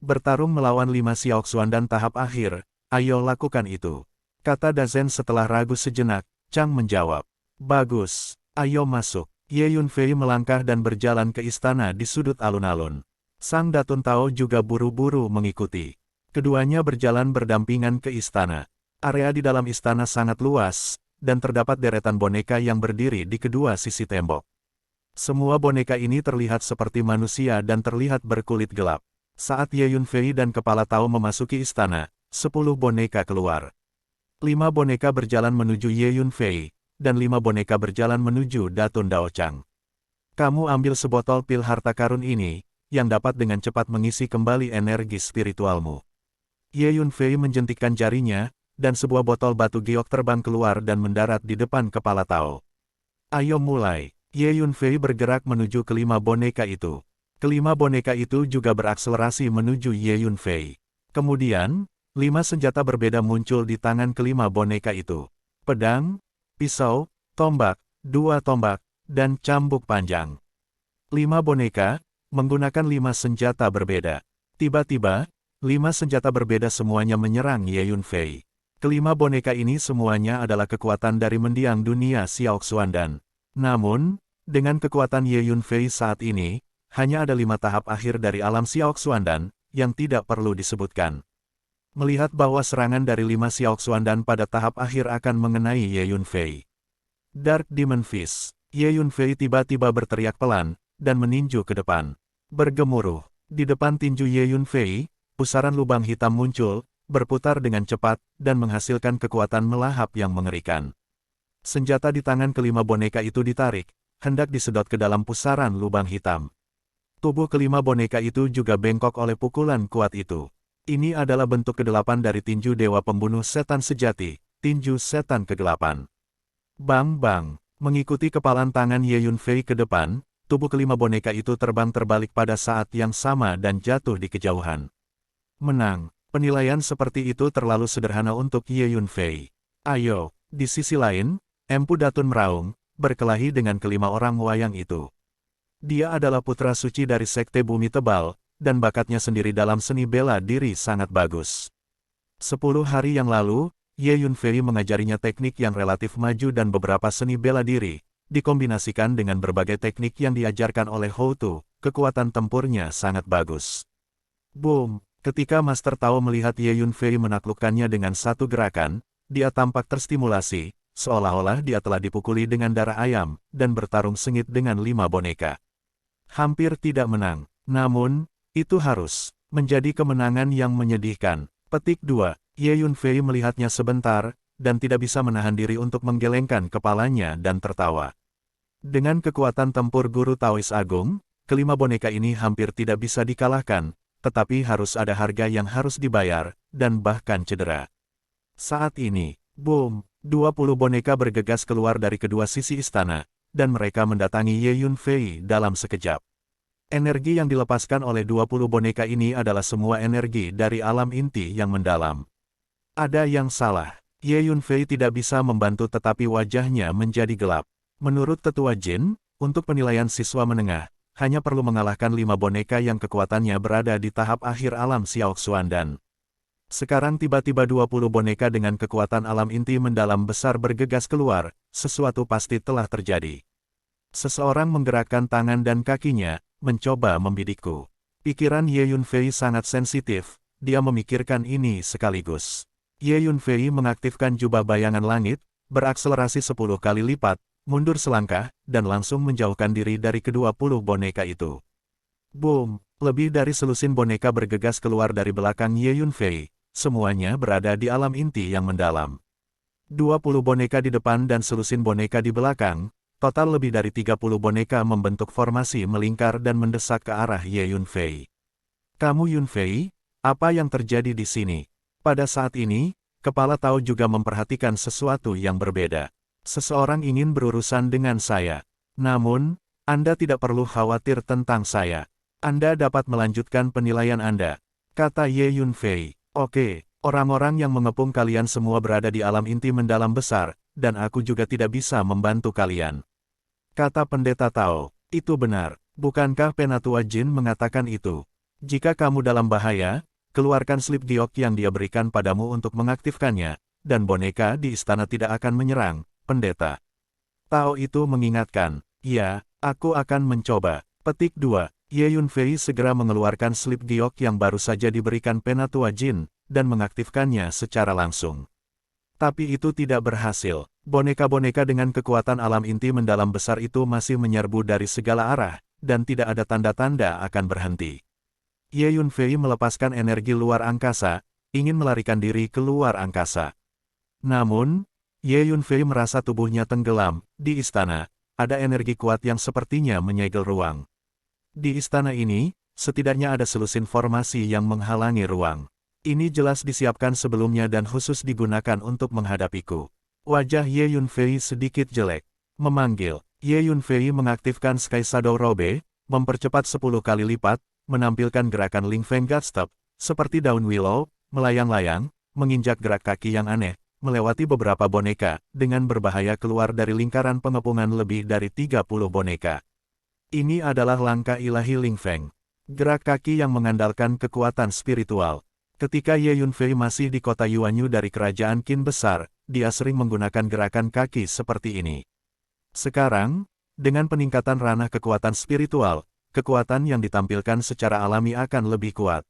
Bertarung melawan 5 Xiaoxuandan tahap akhir, ayo lakukan itu." Kata Dazen setelah ragu sejenak, Chang menjawab, "Bagus, ayo masuk." Ye Yunfei melangkah dan berjalan ke istana di sudut alun-alun. Sang Datun Tao juga buru-buru mengikuti. Keduanya berjalan berdampingan ke istana. Area di dalam istana sangat luas, dan terdapat deretan boneka yang berdiri di kedua sisi tembok. Semua boneka ini terlihat seperti manusia dan terlihat berkulit gelap. Saat Ye Yunfei dan Kepala Tao memasuki istana, 10 boneka keluar. 5 boneka berjalan menuju Ye Yunfei, dan 5 boneka berjalan menuju Datun Daochang. Kamu ambil sebotol pil harta karun ini, yang dapat dengan cepat mengisi kembali energi spiritualmu. Ye Yunfei menjentikkan jarinya, dan sebuah botol batu giok terbang keluar dan mendarat di depan Kepala Tao. Ayo mulai. Ye Yunfei bergerak menuju kelima boneka itu. Kelima boneka itu juga berakselerasi menuju Ye Yunfei. Kemudian, 5 senjata berbeda muncul di tangan kelima boneka itu. Pedang, pisau, tombak, 2 tombak, dan cambuk panjang. 5 boneka, menggunakan 5 senjata berbeda. Tiba-tiba, 5 senjata berbeda semuanya menyerang Ye Yunfei. Kelima boneka ini semuanya adalah kekuatan dari mendiang dunia Xiaoxuandan. Namun, dengan kekuatan Ye Yunfei saat ini, hanya ada 5 tahap akhir dari alam Xiaoxuandan, yang tidak perlu disebutkan. Melihat bahwa serangan dari 5 Xiaoxuandan pada tahap akhir akan mengenai Ye Yunfei. Dark Demon Fist. Ye Yunfei tiba-tiba berteriak pelan, dan meninju ke depan. Bergemuruh. Di depan tinju Ye Yunfei, pusaran lubang hitam muncul, berputar dengan cepat, dan menghasilkan kekuatan melahap yang mengerikan. Senjata di tangan kelima boneka itu ditarik, hendak disedot ke dalam pusaran lubang hitam. Tubuh kelima boneka itu juga bengkok oleh pukulan kuat itu. Ini adalah bentuk ke-8 dari tinju Dewa Pembunuh Setan Sejati, tinju Setan ke-8. Bang-bang, mengikuti kepalan tangan Ye Yunfei ke depan, tubuh kelima boneka itu terbang terbalik pada saat yang sama dan jatuh di kejauhan. Menang, penilaian seperti itu terlalu sederhana untuk Ye Yunfei. Ayo, di sisi lain, Empu Datun meraung, berkelahi dengan kelima orang wayang itu. Dia adalah putra suci dari Sekte Bumi Tebal, dan bakatnya sendiri dalam seni bela diri sangat bagus. 10 hari yang lalu, Ye Yunfei mengajarinya teknik yang relatif maju dan beberapa seni bela diri, dikombinasikan dengan berbagai teknik yang diajarkan oleh Hou Tu, kekuatan tempurnya sangat bagus. Boom! Ketika Master Tao melihat Ye Yunfei menaklukkannya dengan satu gerakan, dia tampak terstimulasi, seolah-olah dia telah dipukuli dengan darah ayam, dan bertarung sengit dengan 5 boneka. Hampir tidak menang, namun, itu harus menjadi kemenangan yang menyedihkan. Petik 2. Ye Yunfei melihatnya sebentar, dan tidak bisa menahan diri untuk menggelengkan kepalanya dan tertawa. Dengan kekuatan tempur Guru Taois Agung, kelima boneka ini hampir tidak bisa dikalahkan, tetapi harus ada harga yang harus dibayar, dan bahkan cedera. Saat ini, boom, 20 boneka bergegas keluar dari kedua sisi istana, dan mereka mendatangi Ye Yunfei dalam sekejap. Energi yang dilepaskan oleh 20 boneka ini adalah semua energi dari alam inti yang mendalam. Ada yang salah. Ye Yunfei tidak bisa membantu tetapi wajahnya menjadi gelap. Menurut Tetua Jin, untuk penilaian siswa menengah, hanya perlu mengalahkan 5 boneka yang kekuatannya berada di tahap akhir alam Xiaoxuandan. Sekarang tiba-tiba 20 boneka dengan kekuatan alam inti mendalam besar bergegas keluar, sesuatu pasti telah terjadi. Seseorang menggerakkan tangan dan kakinya, mencoba membidikku. Pikiran Ye Yunfei sangat sensitif, dia memikirkan ini sekaligus. Ye Yunfei mengaktifkan jubah bayangan langit, berakselerasi 10 kali lipat, mundur selangkah, dan langsung menjauhkan diri dari ke-20 boneka itu. Boom! Lebih dari selusin boneka bergegas keluar dari belakang Ye Yunfei, semuanya berada di alam inti yang mendalam. 20 boneka di depan dan selusin boneka di belakang, total lebih dari 30 boneka membentuk formasi melingkar dan mendesak ke arah Ye Yunfei. Kamu Yunfei, apa yang terjadi di sini? Pada saat ini, Kepala Tao juga memperhatikan sesuatu yang berbeda. Seseorang ingin berurusan dengan saya. Namun, Anda tidak perlu khawatir tentang saya. Anda dapat melanjutkan penilaian Anda, kata Ye Yunfei. Oke, orang-orang yang mengepung kalian semua berada di alam inti mendalam besar, dan aku juga tidak bisa membantu kalian. Kata Pendeta Tao, itu benar, bukankah Penatua Jin mengatakan itu? Jika kamu dalam bahaya, keluarkan slip giok yang dia berikan padamu untuk mengaktifkannya, dan boneka di istana tidak akan menyerang, Pendeta. Tao itu mengingatkan, ya, aku akan mencoba. Petik 2. Ye Yunfei segera mengeluarkan slip giok yang baru saja diberikan Penatua Jin, dan mengaktifkannya secara langsung. Tapi itu tidak berhasil. Boneka-boneka dengan kekuatan alam inti mendalam besar itu masih menyerbu dari segala arah, dan tidak ada tanda-tanda akan berhenti. Ye Yunfei melepaskan energi luar angkasa, ingin melarikan diri ke luar angkasa. Namun, Ye Yunfei merasa tubuhnya tenggelam. Di istana, ada energi kuat yang sepertinya menyegel ruang. Di istana ini, setidaknya ada selusin formasi yang menghalangi ruang. Ini jelas disiapkan sebelumnya dan khusus digunakan untuk menghadapiku. Wajah Ye Yunfei sedikit jelek. Memanggil, Ye Yunfei mengaktifkan Sky Shadow Robe, mempercepat 10 kali lipat, menampilkan gerakan Ling Feng God Step, seperti daun willow, melayang-layang, menginjak gerak kaki yang aneh, melewati beberapa boneka, dengan berbahaya keluar dari lingkaran pengepungan lebih dari 30 boneka. Ini adalah langkah ilahi Ling Feng. Gerak kaki yang mengandalkan kekuatan spiritual. Ketika Ye Yunfei masih di kota Yuanyu dari kerajaan Qin besar, dia sering menggunakan gerakan kaki seperti ini. Sekarang, dengan peningkatan ranah kekuatan spiritual, kekuatan yang ditampilkan secara alami akan lebih kuat.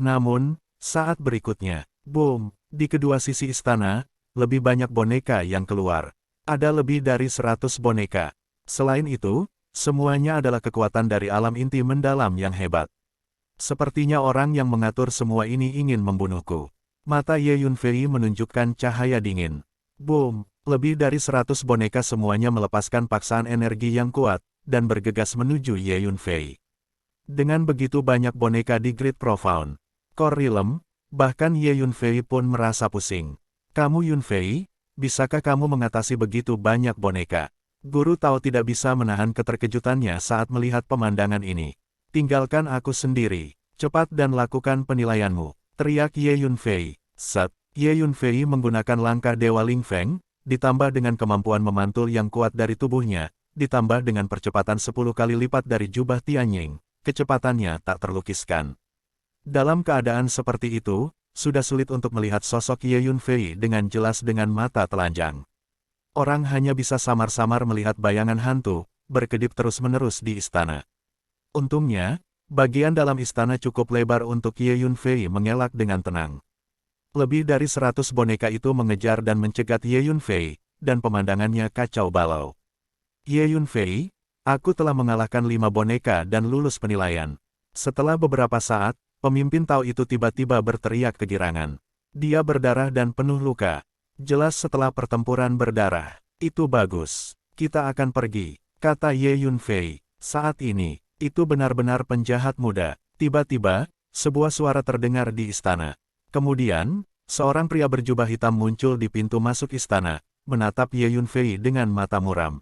Namun, saat berikutnya, boom, di kedua sisi istana, lebih banyak boneka yang keluar. Ada lebih dari 100 boneka. Selain itu, semuanya adalah kekuatan dari alam inti mendalam yang hebat. Sepertinya orang yang mengatur semua ini ingin membunuhku. Mata Ye Yunfei menunjukkan cahaya dingin. Boom, lebih dari 100 boneka semuanya melepaskan paksaan energi yang kuat, dan bergegas menuju Ye Yunfei. Dengan begitu banyak boneka di Great Profound Core Realm, bahkan Ye Yunfei pun merasa pusing. Kamu Yunfei, bisakah kamu mengatasi begitu banyak boneka? Guru Tao tidak bisa menahan keterkejutannya saat melihat pemandangan ini. Tinggalkan aku sendiri, cepat dan lakukan penilaianmu, teriak Ye Yunfei. Set, Ye Yunfei menggunakan langkah Dewa Ling Feng, ditambah dengan kemampuan memantul yang kuat dari tubuhnya, ditambah dengan percepatan 10 kali lipat dari jubah Tianying, kecepatannya tak terlukiskan. Dalam keadaan seperti itu, sudah sulit untuk melihat sosok Ye Yunfei dengan jelas dengan mata telanjang. Orang hanya bisa samar-samar melihat bayangan hantu, berkedip terus-menerus di istana. Untungnya, bagian dalam istana cukup lebar untuk Ye Yunfei mengelak dengan tenang. Lebih dari 100 boneka itu mengejar dan mencegat Ye Yunfei, dan pemandangannya kacau balau. Ye Yunfei, aku telah mengalahkan 5 boneka dan lulus penilaian. Setelah beberapa saat, pemimpin Tao itu tiba-tiba berteriak kegirangan. Dia berdarah dan penuh luka. Jelas setelah pertempuran berdarah. Itu bagus. Kita akan pergi, kata Ye Yunfei. Saat ini, itu benar-benar penjahat muda. Tiba-tiba, sebuah suara terdengar di istana. Kemudian, seorang pria berjubah hitam muncul di pintu masuk istana, menatap Ye Yunfei dengan mata muram.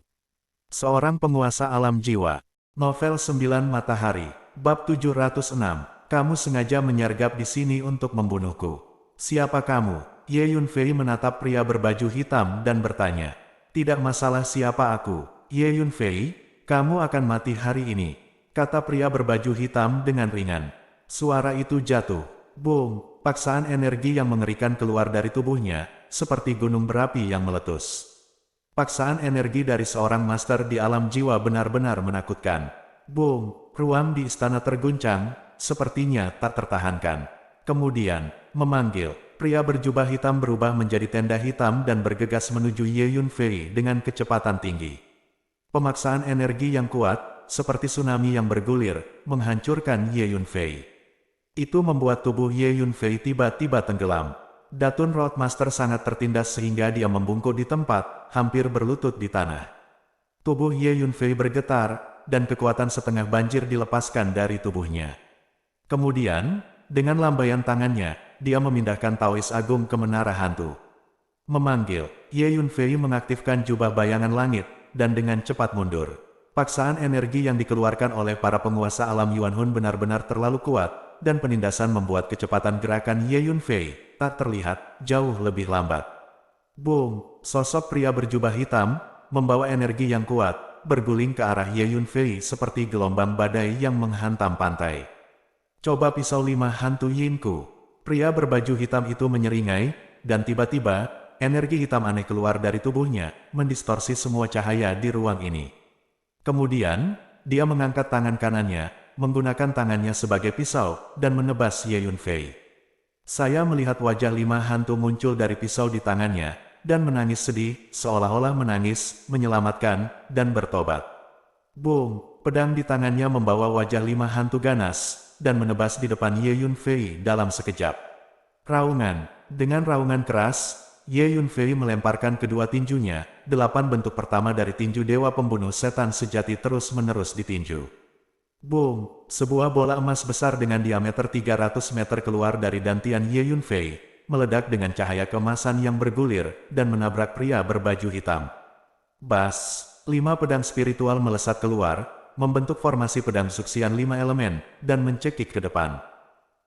Seorang penguasa alam jiwa. Novel 9 Matahari, bab 706. Kamu sengaja menyergap di sini untuk membunuhku. Siapa kamu? Ye Yunfei menatap pria berbaju hitam dan bertanya. Tidak masalah siapa aku, Ye Yunfei, kamu akan mati hari ini, kata pria berbaju hitam dengan ringan. Suara itu jatuh. Boom, paksaan energi yang mengerikan keluar dari tubuhnya, seperti gunung berapi yang meletus. Paksaan energi dari seorang master di alam jiwa benar-benar menakutkan. Boom, ruang di istana terguncang, sepertinya tak tertahankan. Kemudian, memanggil, pria berjubah hitam berubah menjadi tenda hitam dan bergegas menuju Ye Yunfei dengan kecepatan tinggi. Pemaksaan energi yang kuat, seperti tsunami yang bergulir, menghancurkan Ye Yunfei. Itu membuat tubuh Ye Yunfei tiba-tiba tenggelam. Datun Roadmaster sangat tertindas sehingga dia membungkuk di tempat, hampir berlutut di tanah. Tubuh Ye Yunfei bergetar, dan kekuatan setengah banjir dilepaskan dari tubuhnya. Kemudian, dengan lambaian tangannya, dia memindahkan Taois Agung ke menara hantu. Memanggil, Ye Yunfei mengaktifkan jubah bayangan langit, dan dengan cepat mundur. Paksaan energi yang dikeluarkan oleh para penguasa alam Yuanhun benar-benar terlalu kuat, dan penindasan membuat kecepatan gerakan Ye Yunfei tak terlihat jauh lebih lambat. Boom, sosok pria berjubah hitam, membawa energi yang kuat, berguling ke arah Ye Yunfei seperti gelombang badai yang menghantam pantai. Coba pisau 5 hantu Yinku. Pria berbaju hitam itu menyeringai, dan tiba-tiba, energi hitam aneh keluar dari tubuhnya, mendistorsi semua cahaya di ruang ini. Kemudian, dia mengangkat tangan kanannya, menggunakan tangannya sebagai pisau, dan menebas Ye Yunfei. Saya melihat wajah 5 hantu muncul dari pisau di tangannya, dan menangis sedih, seolah-olah menangis, menyelamatkan, dan bertobat. Boom! Pedang di tangannya membawa wajah 5 hantu ganas, dan menebas di depan Ye Yunfei dalam sekejap. Raungan. Dengan raungan keras, Ye Yunfei melemparkan kedua tinjunya, 8 bentuk pertama dari tinju dewa pembunuh setan sejati terus-menerus ditinju. Boom! Sebuah bola emas besar dengan diameter 300 meter keluar dari dantian Ye Yunfei, meledak dengan cahaya keemasan yang bergulir, dan menabrak pria berbaju hitam. Bas! 5 pedang spiritual melesat keluar, membentuk formasi pedang suksian 5 elemen, dan mencekik ke depan.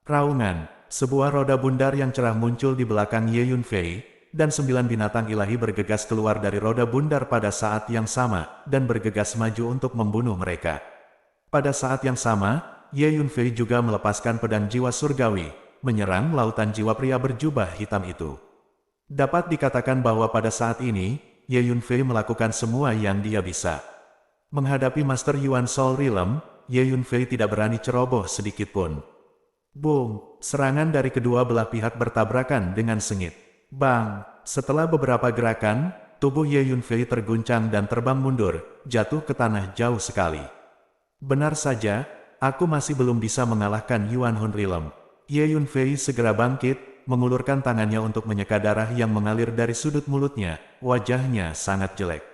Raungan. Sebuah roda bundar yang cerah muncul di belakang Ye Yunfei, dan 9 binatang ilahi bergegas keluar dari roda bundar pada saat yang sama, dan bergegas maju untuk membunuh mereka. Pada saat yang sama, Ye Yunfei juga melepaskan pedang jiwa surgawi, menyerang lautan jiwa pria berjubah hitam itu. Dapat dikatakan bahwa pada saat ini, Ye Yunfei melakukan semua yang dia bisa. Menghadapi Master Yuan Soul Realm, Ye Yunfei tidak berani ceroboh sedikit pun. Boom! Serangan dari kedua belah pihak bertabrakan dengan sengit. Bang! Setelah beberapa gerakan, tubuh Ye Yunfei terguncang dan terbang mundur, jatuh ke tanah jauh sekali. Benar saja, aku masih belum bisa mengalahkan Yuan Hun Realm. Ye Yunfei segera bangkit, mengulurkan tangannya untuk menyeka darah yang mengalir dari sudut mulutnya, wajahnya sangat jelek.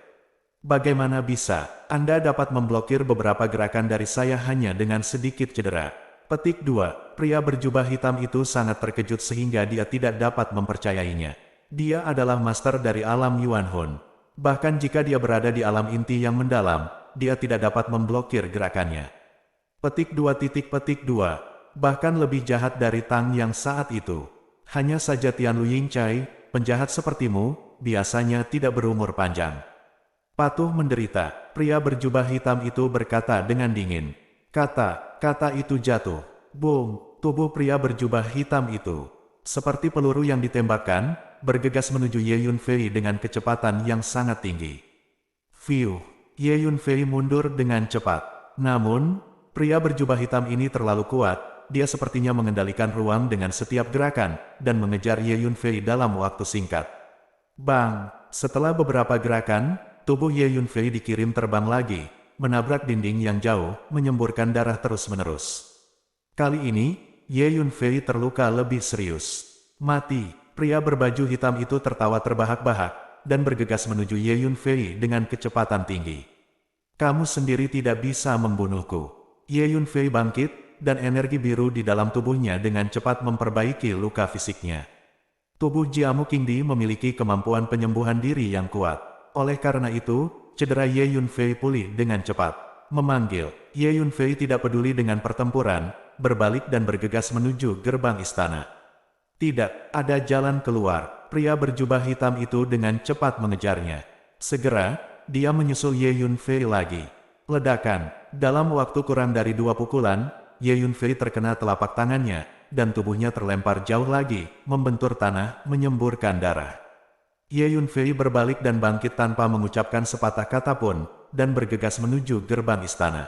Bagaimana bisa Anda dapat memblokir beberapa gerakan dari saya hanya dengan sedikit cedera? Petik 2. Pria berjubah hitam itu sangat terkejut sehingga dia tidak dapat mempercayainya. Dia adalah master dari alam Yuan Hun. Bahkan jika dia berada di alam inti yang mendalam, dia tidak dapat memblokir gerakannya. Petik 2. Bahkan lebih jahat dari Tang yang saat itu. Hanya saja Tian Lu Yingcai, penjahat sepertimu, biasanya tidak berumur panjang. Patuh menderita, pria berjubah hitam itu berkata dengan dingin. Kata itu jatuh. Boom! Tubuh pria berjubah hitam itu, seperti peluru yang ditembakkan, bergegas menuju Ye Yunfei dengan kecepatan yang sangat tinggi. Fiu! Ye Yunfei mundur dengan cepat. Namun, pria berjubah hitam ini terlalu kuat, dia sepertinya mengendalikan ruang dengan setiap gerakan, dan mengejar Ye Yunfei dalam waktu singkat. Bang! Setelah beberapa gerakan, tubuh Ye Yunfei dikirim terbang lagi, menabrak dinding yang jauh, menyemburkan darah terus-menerus. Kali ini, Ye Yunfei terluka lebih serius. Mati! Pria berbaju hitam itu tertawa terbahak-bahak, dan bergegas menuju Ye Yunfei dengan kecepatan tinggi. Kamu sendiri tidak bisa membunuhku. Ye Yunfei bangkit, dan energi biru di dalam tubuhnya dengan cepat memperbaiki luka fisiknya. Tubuh Jiamu Qingdi memiliki kemampuan penyembuhan diri yang kuat. Oleh karena itu, cedera Ye Yunfei pulih dengan cepat. Memanggil, Ye Yunfei tidak peduli dengan pertempuran, berbalik dan bergegas menuju gerbang istana. Tidak ada jalan keluar, pria berjubah hitam itu dengan cepat mengejarnya. Segera, dia menyusul Ye Yunfei lagi. Ledakan, dalam waktu kurang dari 2 pukulan, Ye Yunfei terkena telapak tangannya, dan tubuhnya terlempar jauh lagi, membentur tanah, menyemburkan darah. Ye Yunfei berbalik dan bangkit tanpa mengucapkan sepatah kata pun, dan bergegas menuju gerbang istana.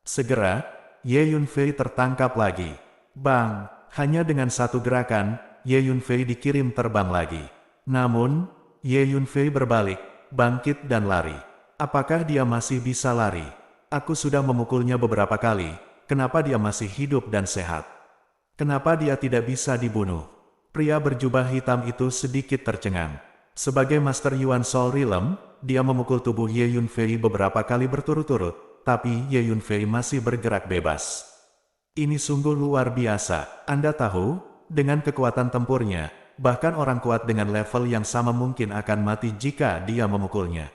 Segera, Ye Yunfei tertangkap lagi. Bang! Hanya dengan satu gerakan, Ye Yunfei dikirim terbang lagi. Namun, Ye Yunfei berbalik, bangkit dan lari. Apakah dia masih bisa lari? Aku sudah memukulnya beberapa kali, kenapa dia masih hidup dan sehat? Kenapa dia tidak bisa dibunuh? Pria berjubah hitam itu sedikit tercengang. Sebagai Master Yuan Soul Realm, dia memukul tubuh Ye Yunfei beberapa kali berturut-turut, tapi Ye Yunfei masih bergerak bebas. Ini sungguh luar biasa, Anda tahu, dengan kekuatan tempurnya, bahkan orang kuat dengan level yang sama mungkin akan mati jika dia memukulnya.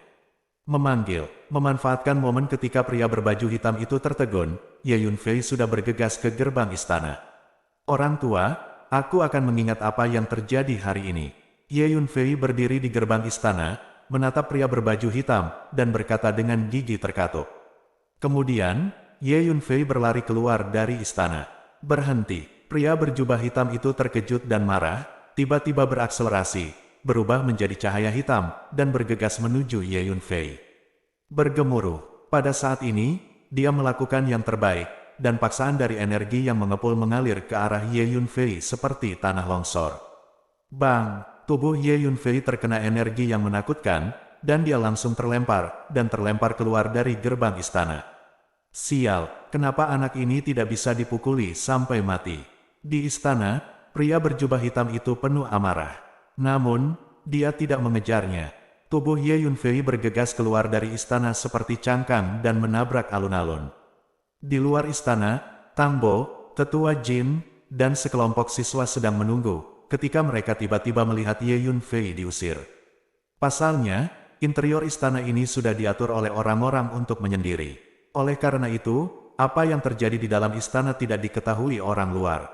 Memanggil, memanfaatkan momen ketika pria berbaju hitam itu tertegun, Ye Yunfei sudah bergegas ke gerbang istana. Orang tua, aku akan mengingat apa yang terjadi hari ini. Ye Yunfei berdiri di gerbang istana, menatap pria berbaju hitam, dan berkata dengan gigi terkatup. Kemudian, Ye Yunfei berlari keluar dari istana. Berhenti, pria berjubah hitam itu terkejut dan marah, tiba-tiba berakselerasi, berubah menjadi cahaya hitam, dan bergegas menuju Ye Yunfei. Bergemuruh, pada saat ini, dia melakukan yang terbaik, dan paksaan dari energi yang mengepul mengalir ke arah Ye Yunfei seperti tanah longsor. Bang! tubuh Ye Yunfei terkena energi yang menakutkan, dan dia langsung terlempar keluar dari gerbang istana. Sial, kenapa anak ini tidak bisa dipukuli sampai mati? Di istana, pria berjubah hitam itu penuh amarah. Namun, dia tidak mengejarnya. Tubuh Ye Yunfei bergegas keluar dari istana seperti cangkang dan menabrak alun-alun. Di luar istana, Tang Bo, tetua Jin, dan sekelompok siswa sedang menunggu, ketika mereka tiba-tiba melihat Ye Yunfei diusir. Pasalnya, interior istana ini sudah diatur oleh orang-orang untuk menyendiri. Oleh karena itu, apa yang terjadi di dalam istana tidak diketahui orang luar.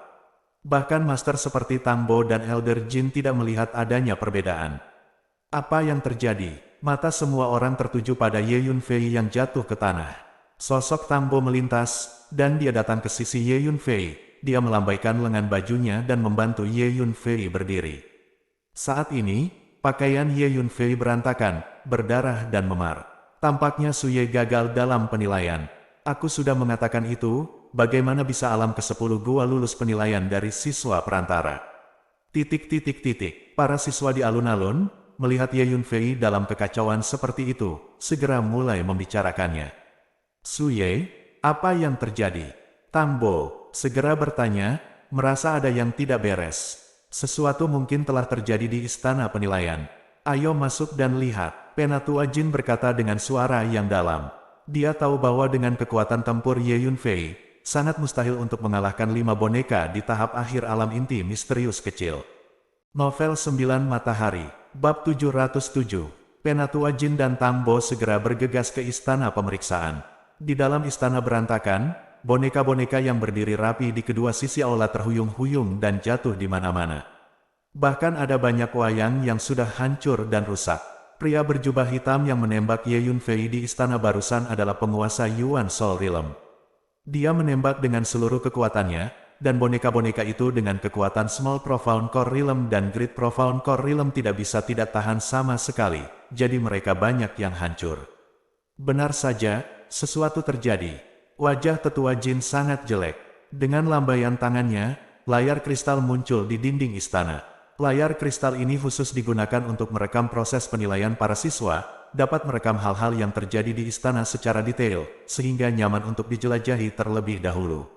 Bahkan master seperti Tang Bo dan Elder Jin tidak melihat adanya perbedaan. Apa yang terjadi? Mata semua orang tertuju pada Ye Yunfei yang jatuh ke tanah. Sosok Tang Bo melintas, dan dia datang ke sisi Ye Yunfei. Dia melambaikan lengan bajunya dan membantu Ye Yunfei berdiri. Saat ini, pakaian Ye Yunfei berantakan, berdarah dan memar. Tampaknya Suye gagal dalam penilaian. Aku sudah mengatakan itu, bagaimana bisa alam ke-10 gua lulus penilaian dari siswa perantara? Para siswa di alun-alun, melihat Ye Yunfei dalam kekacauan seperti itu, segera mulai membicarakannya. Suye, apa yang terjadi? Tang Bo segera bertanya, merasa ada yang tidak beres. Sesuatu mungkin telah terjadi di istana penilaian. Ayo masuk dan lihat, Penatua Jin berkata dengan suara yang dalam. Dia tahu bahwa dengan kekuatan tempur Ye Yunfei, sangat mustahil untuk mengalahkan 5 boneka di tahap akhir alam inti misterius kecil. Novel 9 Matahari, Bab 707. Penatua Jin dan Tang Bo segera bergegas ke istana pemeriksaan. Di dalam istana berantakan, boneka-boneka yang berdiri rapi di kedua sisi aula terhuyung-huyung dan jatuh di mana-mana. Bahkan ada banyak wayang yang sudah hancur dan rusak. Pria berjubah hitam yang menembak Ye Yunfei di istana barusan adalah penguasa Yuan Soul Realm. Dia menembak dengan seluruh kekuatannya, dan boneka-boneka itu dengan kekuatan Small Profound Core Realm dan Great Profound Core Realm tidak tahan sama sekali, jadi mereka banyak yang hancur. Benar saja, sesuatu terjadi. Wajah tetua Jin sangat jelek. Dengan lambaian tangannya, layar kristal muncul di dinding istana. Layar kristal ini khusus digunakan untuk merekam proses penilaian para siswa, dapat merekam hal-hal yang terjadi di istana secara detail, sehingga nyaman untuk dijelajahi terlebih dahulu.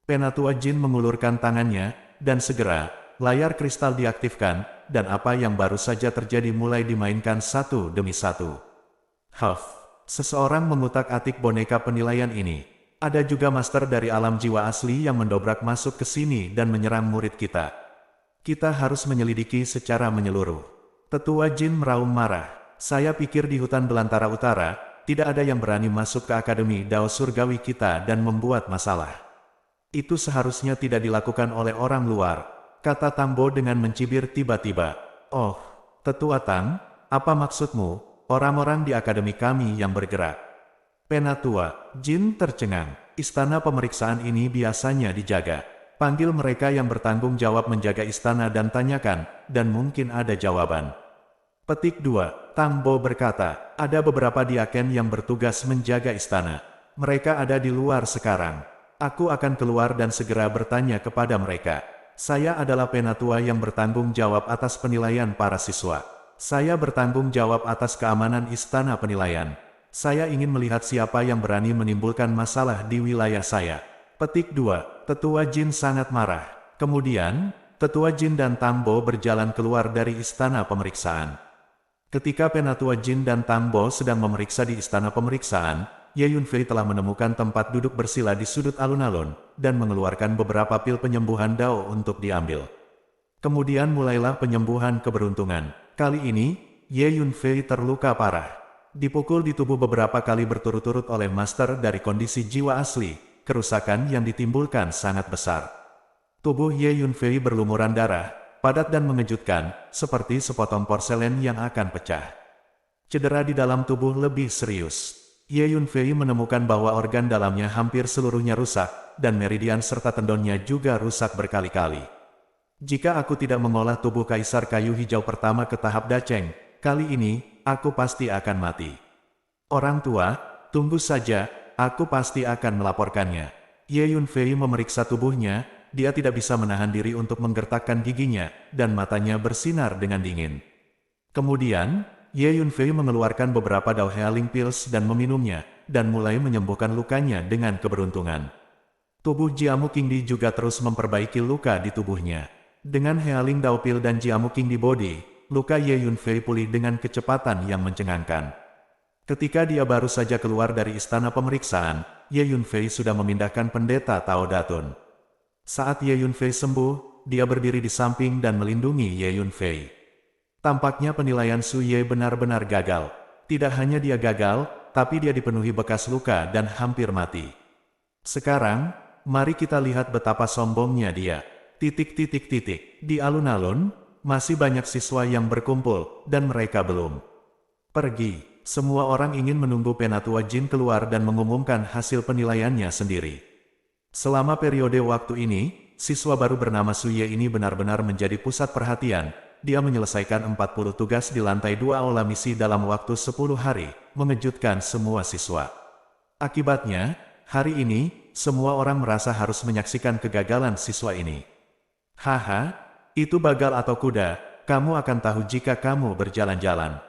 Penatua Jin mengulurkan tangannya, dan segera, layar kristal diaktifkan, dan apa yang baru saja terjadi mulai dimainkan satu demi satu. Seseorang mengutak-atik boneka penilaian ini. Ada juga master dari alam jiwa asli yang mendobrak masuk ke sini dan menyerang murid kita. Kita harus menyelidiki secara menyeluruh. Tetua Jin meraung marah. Saya pikir di hutan belantara utara, tidak ada yang berani masuk ke Akademi Dao Surgawi kita dan membuat masalah. Itu seharusnya tidak dilakukan oleh orang luar, kata Tang Bo dengan mencibir tiba-tiba. Oh, Tetua Tang, apa maksudmu? Orang-orang di akademi kami yang bergerak. Penatua Jin tercengang. Istana pemeriksaan ini biasanya dijaga. Panggil mereka yang bertanggung jawab menjaga istana dan tanyakan, dan mungkin ada jawaban. Petik 2. Tang Bo berkata, ada beberapa diaken yang bertugas menjaga istana. Mereka ada di luar sekarang. Aku akan keluar dan segera bertanya kepada mereka. Saya adalah penatua yang bertanggung jawab atas penilaian para siswa. Saya bertanggung jawab atas keamanan istana penilaian. Saya ingin melihat siapa yang berani menimbulkan masalah di wilayah saya. Petik 2. Tetua Jin sangat marah. Kemudian, Tetua Jin dan Tang Bo berjalan keluar dari istana pemeriksaan. Ketika Penatua Jin dan Tang Bo sedang memeriksa di istana pemeriksaan, Ye Yunfei telah menemukan tempat duduk bersila di sudut alun-alun, dan mengeluarkan beberapa pil penyembuhan Dao untuk diambil. Kemudian mulailah penyembuhan keberuntungan. Kali ini, Ye Yunfei terluka parah. Dipukul di tubuh beberapa kali berturut-turut oleh master dari kondisi jiwa asli, kerusakan yang ditimbulkan sangat besar. Tubuh Ye Yunfei berlumuran darah, padat dan mengejutkan, seperti sepotong porselen yang akan pecah. Cedera di dalam tubuh lebih serius. Ye Yunfei menemukan bahwa organ dalamnya hampir seluruhnya rusak, dan meridian serta tendonnya juga rusak berkali-kali. Jika aku tidak mengolah tubuh Kaisar Kayu Hijau pertama ke tahap Daceng, kali ini, aku pasti akan mati. Orang tua, tunggu saja, aku pasti akan melaporkannya. Ye Yunfei memeriksa tubuhnya, dia tidak bisa menahan diri untuk menggertakkan giginya, dan matanya bersinar dengan dingin. Kemudian, Ye Yunfei mengeluarkan beberapa daun healing pills dan meminumnya, dan mulai menyembuhkan lukanya dengan keberuntungan. Tubuh Jiamu Qingdi juga terus memperbaiki luka di tubuhnya. Dengan healing Dao Pil dan Jiamu Qingdi Body, luka Ye Yunfei pulih dengan kecepatan yang mencengangkan. Ketika dia baru saja keluar dari istana pemeriksaan, Ye Yunfei sudah memindahkan pendeta Tao Datun. Saat Ye Yunfei sembuh, dia berdiri di samping dan melindungi Ye Yunfei. Tampaknya penilaian Su Ye benar-benar gagal. Tidak hanya dia gagal, tapi dia dipenuhi bekas luka dan hampir mati. Sekarang, mari kita lihat betapa sombongnya dia. Di alun-alun, masih banyak siswa yang berkumpul, dan mereka belum pergi. Semua orang ingin menunggu Penatua Jin keluar dan mengumumkan hasil penilaiannya sendiri. Selama periode waktu ini, siswa baru bernama Su Ye ini benar-benar menjadi pusat perhatian. Dia menyelesaikan 40 tugas di lantai 2 aula misi dalam waktu 10 hari, mengejutkan semua siswa. Akibatnya, hari ini, semua orang merasa harus menyaksikan kegagalan siswa ini. Haha, itu bagal atau kuda, kamu akan tahu jika kamu berjalan-jalan.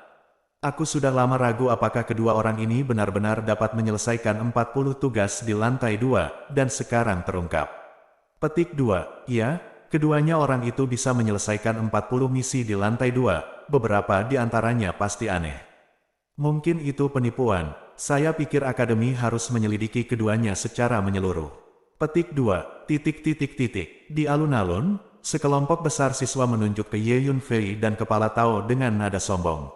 Aku sudah lama ragu apakah kedua orang ini benar-benar dapat menyelesaikan 40 tugas di lantai 2, dan sekarang terungkap. Petik 2, ya. Keduanya orang itu bisa menyelesaikan 40 misi di lantai 2, beberapa di antaranya pasti aneh. Mungkin itu penipuan, saya pikir akademi harus menyelidiki keduanya secara menyeluruh. Petik 2, Di alun-alun, sekelompok besar siswa menunjuk ke Ye Yunfei dan Kepala Tao dengan nada sombong.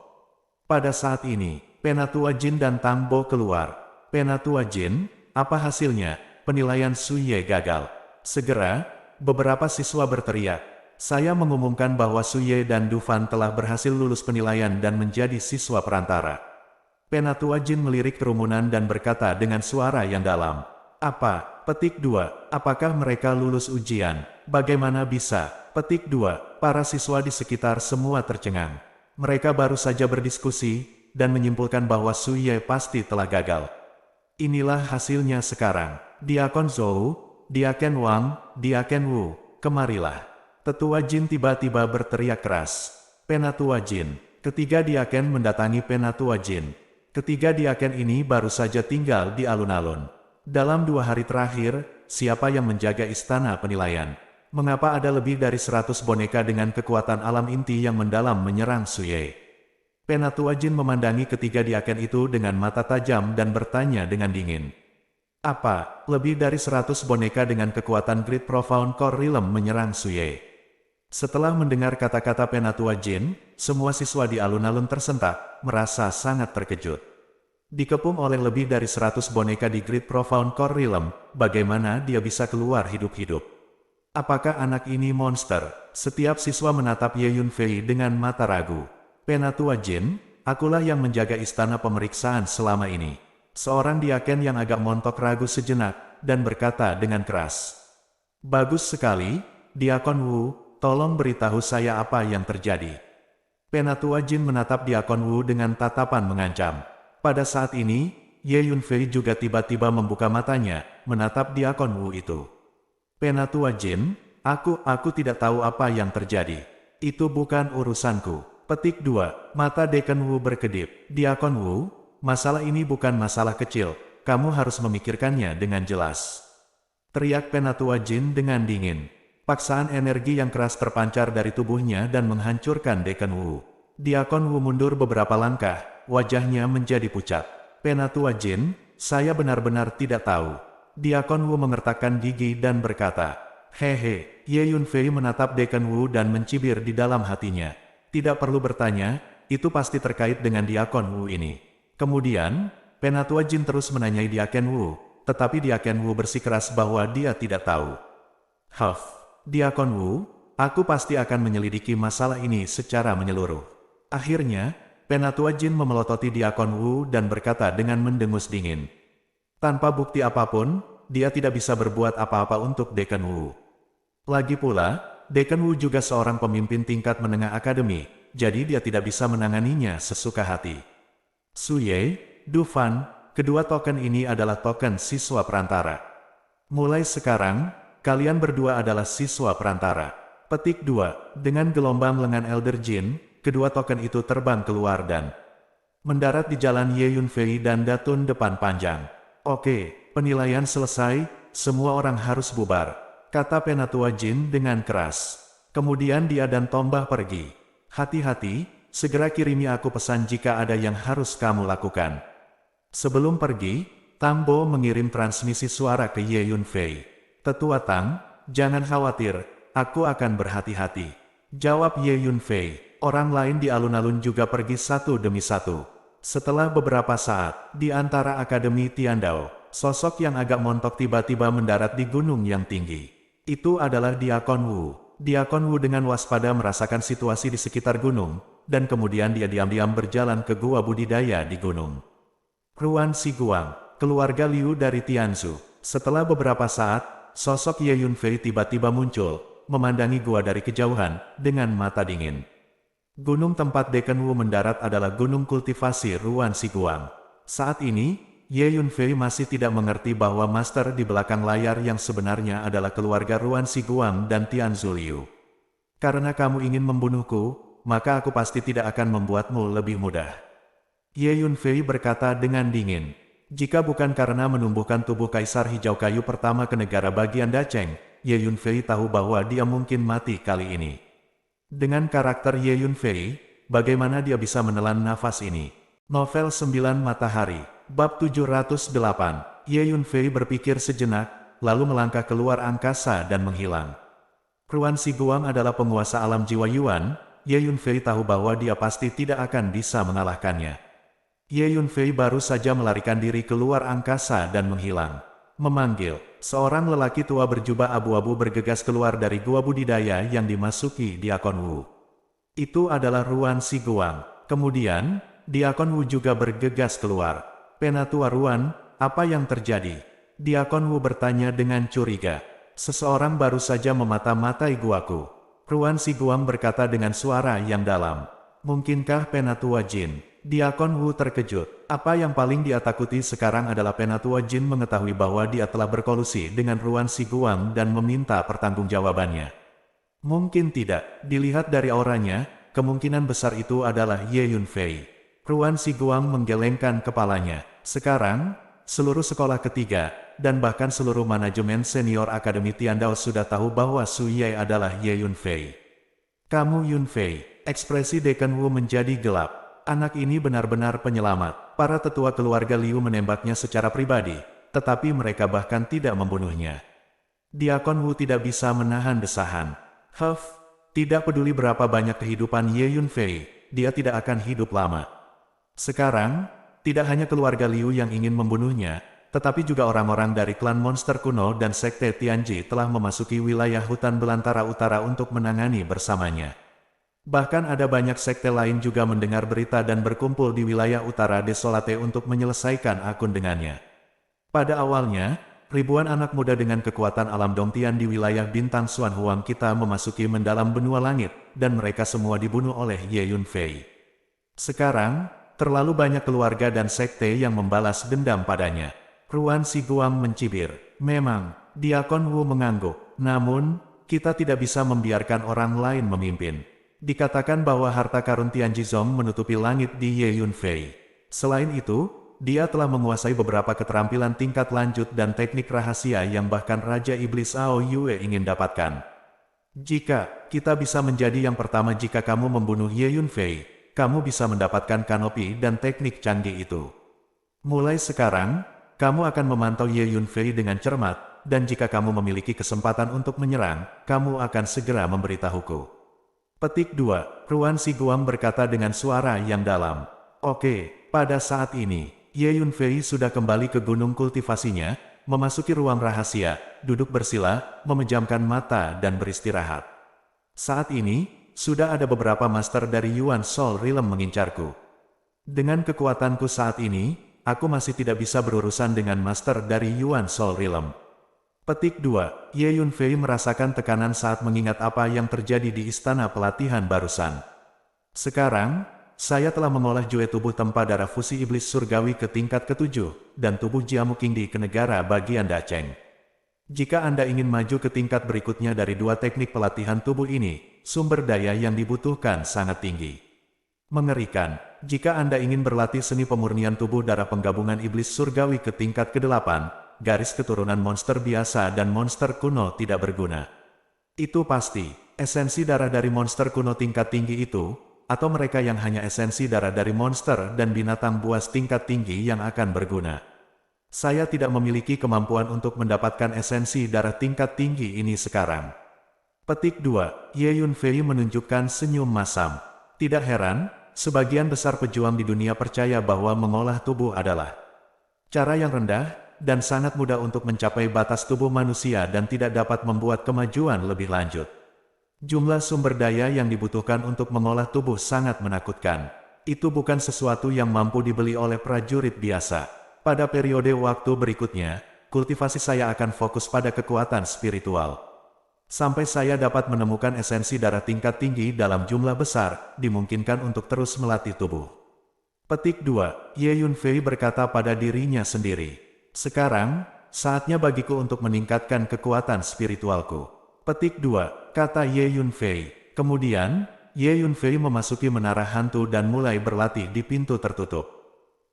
Pada saat ini, Penatua Jin dan Tang Bo keluar. Penatua Jin, apa hasilnya? Penilaian Su Ye gagal. Segera, beberapa siswa berteriak, saya mengumumkan bahwa Su Ye dan Du Fan telah berhasil lulus penilaian dan menjadi siswa perantara. Penatua Jin melirik kerumunan dan berkata dengan suara yang dalam, apa? Petik 2, apakah mereka lulus ujian? Bagaimana bisa? Petik 2, para siswa di sekitar semua tercengang. Mereka baru saja berdiskusi, dan menyimpulkan bahwa Su Ye pasti telah gagal. Inilah hasilnya sekarang. Diakon Zhou, Diaken Wang, Diaken Wu, kemarilah. Tetua Jin tiba-tiba berteriak keras. Penatua Jin. Ketiga Diaken mendatangi Penatua Jin. Ketiga Diaken ini baru saja tinggal di alun-alun. Dalam 2 hari terakhir, siapa yang menjaga istana penilaian? Mengapa ada lebih dari 100 boneka dengan kekuatan alam inti yang mendalam menyerang Su Ye? Penatua Jin memandangi ketiga Diaken itu dengan mata tajam dan bertanya dengan dingin. Apa? Lebih dari 100 boneka dengan kekuatan Great Profound Core Realm menyerang Su Ye. Setelah mendengar kata-kata Penatua Jin, semua siswa di alun-alun tersentak, merasa sangat terkejut. Dikepung oleh lebih dari 100 boneka di Great Profound Core Realm, bagaimana dia bisa keluar hidup-hidup? Apakah anak ini monster? Setiap siswa menatap Ye Yunfei dengan mata ragu. Penatua Jin, akulah yang menjaga istana pemeriksaan selama ini. Seorang Diaken yang agak montok ragu sejenak, dan berkata dengan keras. Bagus sekali, Diakon Wu, tolong beritahu saya apa yang terjadi. Penatua Jin menatap Diakon Wu dengan tatapan mengancam. Pada saat ini, Ye Yunfei juga tiba-tiba membuka matanya, menatap Diakon Wu itu. Penatua Jin, aku tidak tahu apa yang terjadi. Itu bukan urusanku. Petik 2, mata Dekan Wu berkedip. Diakon Wu, masalah ini bukan masalah kecil, kamu harus memikirkannya dengan jelas. Teriak Penatua Jin dengan dingin. Paksaan energi yang keras terpancar dari tubuhnya dan menghancurkan Dekan Wu. Diakon Wu mundur beberapa langkah, wajahnya menjadi pucat. Penatua Jin, saya benar-benar tidak tahu. Diakon Wu mengertakkan gigi dan berkata, hehe, Ye Yunfei menatap Dekan Wu dan mencibir di dalam hatinya. Tidak perlu bertanya, itu pasti terkait dengan Diakon Wu ini. Kemudian, Penatua Jin terus menanyai Diaken Wu, tetapi Diaken Wu bersikeras bahwa dia tidak tahu. Diakon Wu, aku pasti akan menyelidiki masalah ini secara menyeluruh. Akhirnya, Penatua Jin memelototi Diakon Wu dan berkata dengan mendengus dingin. Tanpa bukti apapun, dia tidak bisa berbuat apa-apa untuk Dekan Wu. Lagi pula, Dekan Wu juga seorang pemimpin tingkat menengah akademi, jadi dia tidak bisa menanganinya sesuka hati. Su Ye, Du Fan, kedua token ini adalah token siswa perantara. Mulai sekarang, kalian berdua adalah siswa perantara. Petik 2. Dengan gelombang lengan Elder Jin, kedua token itu terbang keluar dan mendarat di jalan Ye Yunfei dan Datun depan panjang. Oke, penilaian selesai, semua orang harus bubar, kata Penatua Jin dengan keras. Kemudian dia dan Tombah pergi. Hati-hati, segera kirimi aku pesan jika ada yang harus kamu lakukan. Sebelum pergi, Tang Bo mengirim transmisi suara ke Ye Yunfei. Tetua Tang, jangan khawatir, aku akan berhati-hati, jawab Ye Yunfei. Orang lain di alun-alun juga pergi satu demi satu. Setelah beberapa saat, di antara Akademi Tiandao, sosok yang agak montok tiba-tiba mendarat di gunung yang tinggi. Itu adalah Diakon Wu. Diakon Wu dengan waspada merasakan situasi di sekitar gunung, dan kemudian dia diam-diam berjalan ke gua budidaya di gunung. Ruan Siguang, keluarga Liu dari Tianzu. Setelah beberapa saat, sosok Ye Yunfei tiba-tiba muncul, memandangi gua dari kejauhan, dengan mata dingin. Gunung tempat Dekan Wu mendarat adalah gunung kultivasi Ruan Siguang. Saat ini, Ye Yunfei masih tidak mengerti bahwa master di belakang layar yang sebenarnya adalah keluarga Ruan Siguang dan Tianzu Liu. Karena kamu ingin membunuhku, maka aku pasti tidak akan membuatmu lebih mudah. Ye Yunfei berkata dengan dingin. Jika bukan karena menumbuhkan tubuh Kaisar Hijau Kayu pertama ke negara bagian Dacheng, Ye Yunfei tahu bahwa dia mungkin mati kali ini. Dengan karakter Ye Yunfei, bagaimana dia bisa menelan nafas ini? Novel 9 Matahari, Bab 708, Ye Yunfei berpikir sejenak, lalu melangkah keluar angkasa dan menghilang. Ruan Siguang adalah penguasa alam jiwa Yuan, Ye Yunfei tahu bahwa dia pasti tidak akan bisa mengalahkannya. Ye Yunfei baru saja melarikan diri keluar angkasa dan menghilang. Memanggil, seorang lelaki tua berjubah abu-abu bergegas keluar dari gua budidaya yang dimasuki Diakon Wu. Itu adalah Ruan Siguang. Kemudian, Diakon Wu juga bergegas keluar. Penatua Ruan, apa yang terjadi? Diakon Wu bertanya dengan curiga. Seseorang baru saja memata-matai guaku. Ruan Siguang berkata dengan suara yang dalam. Mungkinkah Penatua Jin? Diakon Wu terkejut. Apa yang paling dia takuti sekarang adalah Penatua Jin mengetahui bahwa dia telah berkolusi dengan Ruan Siguang dan meminta pertanggungjawabannya. Mungkin tidak. Dilihat dari auranya, kemungkinan besar itu adalah Ye Yunfei. Ruan Siguang menggelengkan kepalanya. Sekarang, seluruh sekolah ketiga, dan bahkan seluruh manajemen senior Akademi Tiandao sudah tahu bahwa Su Ye adalah Ye Yunfei. Kamu Yunfei. Ekspresi Dekan Wu menjadi gelap. Anak ini benar-benar penyelamat. Para tetua keluarga Liu menembaknya secara pribadi, tetapi mereka bahkan tidak membunuhnya. Diakon Wu tidak bisa menahan desahan. Tidak peduli berapa banyak kehidupan Ye Yunfei, dia tidak akan hidup lama. Sekarang, tidak hanya keluarga Liu yang ingin membunuhnya, tetapi juga orang-orang dari klan monster kuno dan sekte Tianji telah memasuki wilayah hutan belantara utara untuk menangani bersamanya. Bahkan ada banyak sekte lain juga mendengar berita dan berkumpul di wilayah utara Desolate untuk menyelesaikan akun dengannya. Pada awalnya, ribuan anak muda dengan kekuatan alam Dongtian di wilayah bintang Xuan Huang kita memasuki mendalam benua langit, dan mereka semua dibunuh oleh Ye Yunfei. Sekarang, terlalu banyak keluarga dan sekte yang membalas dendam padanya. Ruan Siguang mencibir. Memang, Diakon Wu mengangguk. Namun, kita tidak bisa membiarkan orang lain memimpin. Dikatakan bahwa harta karun Tianjizong menutupi langit di Ye Yunfei. Selain itu, dia telah menguasai beberapa keterampilan tingkat lanjut dan teknik rahasia yang bahkan Raja Iblis Ao Yue ingin dapatkan. Jika kita bisa menjadi yang pertama jika kamu membunuh Ye Yunfei, kamu bisa mendapatkan kanopi dan teknik canggih itu. Mulai sekarang, kamu akan memantau Ye Yunfei dengan cermat, dan jika kamu memiliki kesempatan untuk menyerang, kamu akan segera memberitahuku. Petik 2. Ruan Siguang berkata dengan suara yang dalam. Oke, pada saat ini, Ye Yunfei sudah kembali ke gunung kultivasinya, memasuki ruang rahasia, duduk bersila, memejamkan mata dan beristirahat. Saat ini, sudah ada beberapa master dari Yuan Soul Realm mengincarku. Dengan kekuatanku saat ini, aku masih tidak bisa berurusan dengan master dari Yuan Soul Realm. Petik 2. Ye Yunfei merasakan tekanan saat mengingat apa yang terjadi di istana pelatihan barusan. Sekarang, saya telah mengolah jue tubuh tempa darah fusi iblis surgawi ke tingkat ke-7, dan tubuh Jiamu Qingdi ke negara bagian Dacheng. Jika Anda ingin maju ke tingkat berikutnya dari dua teknik pelatihan tubuh ini, sumber daya yang dibutuhkan sangat tinggi. Mengerikan, jika Anda ingin berlatih seni pemurnian tubuh darah penggabungan iblis surgawi ke tingkat ke-8, garis keturunan monster biasa dan monster kuno tidak berguna. Itu pasti, esensi darah dari monster kuno tingkat tinggi itu, atau mereka yang hanya esensi darah dari monster dan binatang buas tingkat tinggi yang akan berguna. Saya tidak memiliki kemampuan untuk mendapatkan esensi darah tingkat tinggi ini sekarang. Petik 2. Ye Yunfei menunjukkan senyum masam. Tidak heran, sebagian besar pejuang di dunia percaya bahwa mengolah tubuh adalah cara yang rendah dan sangat mudah untuk mencapai batas tubuh manusia dan tidak dapat membuat kemajuan lebih lanjut. Jumlah sumber daya yang dibutuhkan untuk mengolah tubuh sangat menakutkan. Itu bukan sesuatu yang mampu dibeli oleh prajurit biasa. Pada periode waktu berikutnya, kultivasi saya akan fokus pada kekuatan spiritual. Sampai saya dapat menemukan esensi darah tingkat tinggi dalam jumlah besar, dimungkinkan untuk terus melatih tubuh. Petik 2. Ye Yunfei berkata pada dirinya sendiri. Sekarang, saatnya bagiku untuk meningkatkan kekuatan spiritualku. Petik 2. Kata Ye Yunfei. Kemudian, Ye Yunfei memasuki menara hantu dan mulai berlatih di pintu tertutup.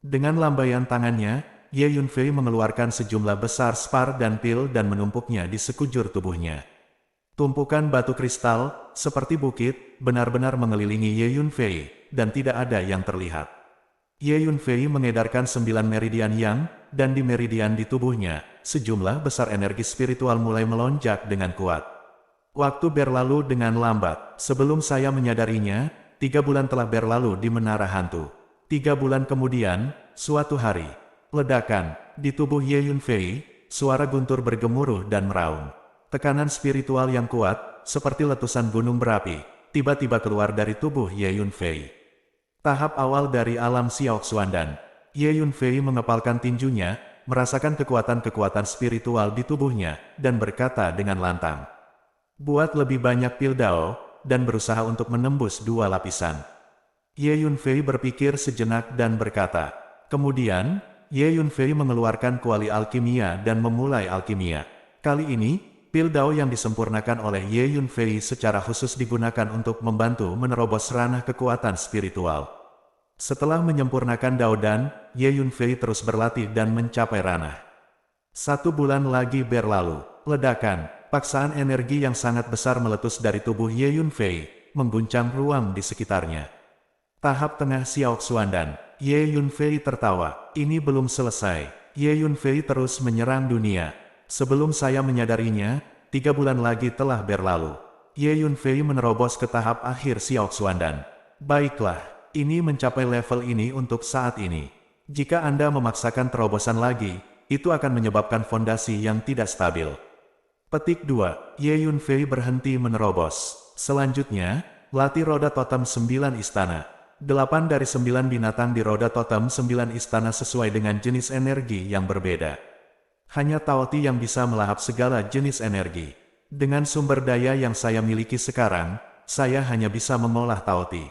Dengan lambaian tangannya, Ye Yunfei mengeluarkan sejumlah besar spar dan pil dan menumpuknya di sekujur tubuhnya. Tumpukan batu kristal, seperti bukit, benar-benar mengelilingi Ye Yunfei, dan tidak ada yang terlihat. Ye Yunfei mengedarkan 9 meridian yang, dan di meridian di tubuhnya, sejumlah besar energi spiritual mulai melonjak dengan kuat. Waktu berlalu dengan lambat, sebelum saya menyadarinya, 3 bulan telah berlalu di menara hantu. 3 bulan kemudian, suatu hari, ledakan, di tubuh Ye Yunfei, suara guntur bergemuruh dan meraung. Tekanan spiritual yang kuat, seperti letusan gunung berapi, tiba-tiba keluar dari tubuh Ye Yunfei. Tahap awal dari alam Xiao Xuandan. Ye Yunfei mengepalkan tinjunya, merasakan kekuatan-kekuatan spiritual di tubuhnya, dan berkata dengan lantang. Buat lebih banyak pil dao, dan berusaha untuk menembus 2 lapisan. Ye Yunfei berpikir sejenak dan berkata. Kemudian, Ye Yunfei mengeluarkan kuali alkimia dan memulai alkimia. Kali ini, pil dao yang disempurnakan oleh Ye Yunfei secara khusus digunakan untuk membantu menerobos ranah kekuatan spiritual. Setelah menyempurnakan dao dan, Ye Yunfei terus berlatih dan mencapai ranah. 1 bulan lagi berlalu. Ledakan, paksaan energi yang sangat besar meletus dari tubuh Ye Yunfei, mengguncang ruang di sekitarnya. Tahap tengah Xiao Xuandan. Ye Yunfei tertawa. Ini belum selesai. Ye Yunfei terus menyerang dunia. Sebelum saya menyadarinya, 3 bulan lagi telah berlalu. Ye Yunfei menerobos ke tahap akhir Xiao Xuandan. Baiklah, ini mencapai level ini untuk saat ini. Jika Anda memaksakan terobosan lagi, itu akan menyebabkan fondasi yang tidak stabil. Petik 2. Ye Yunfei berhenti menerobos. Selanjutnya, latih roda totem 9 istana. 8 dari 9 binatang di roda totem 9 istana sesuai dengan jenis energi yang berbeda. Hanya Taoti yang bisa melahap segala jenis energi. Dengan sumber daya yang saya miliki sekarang, saya hanya bisa mengolah Taoti.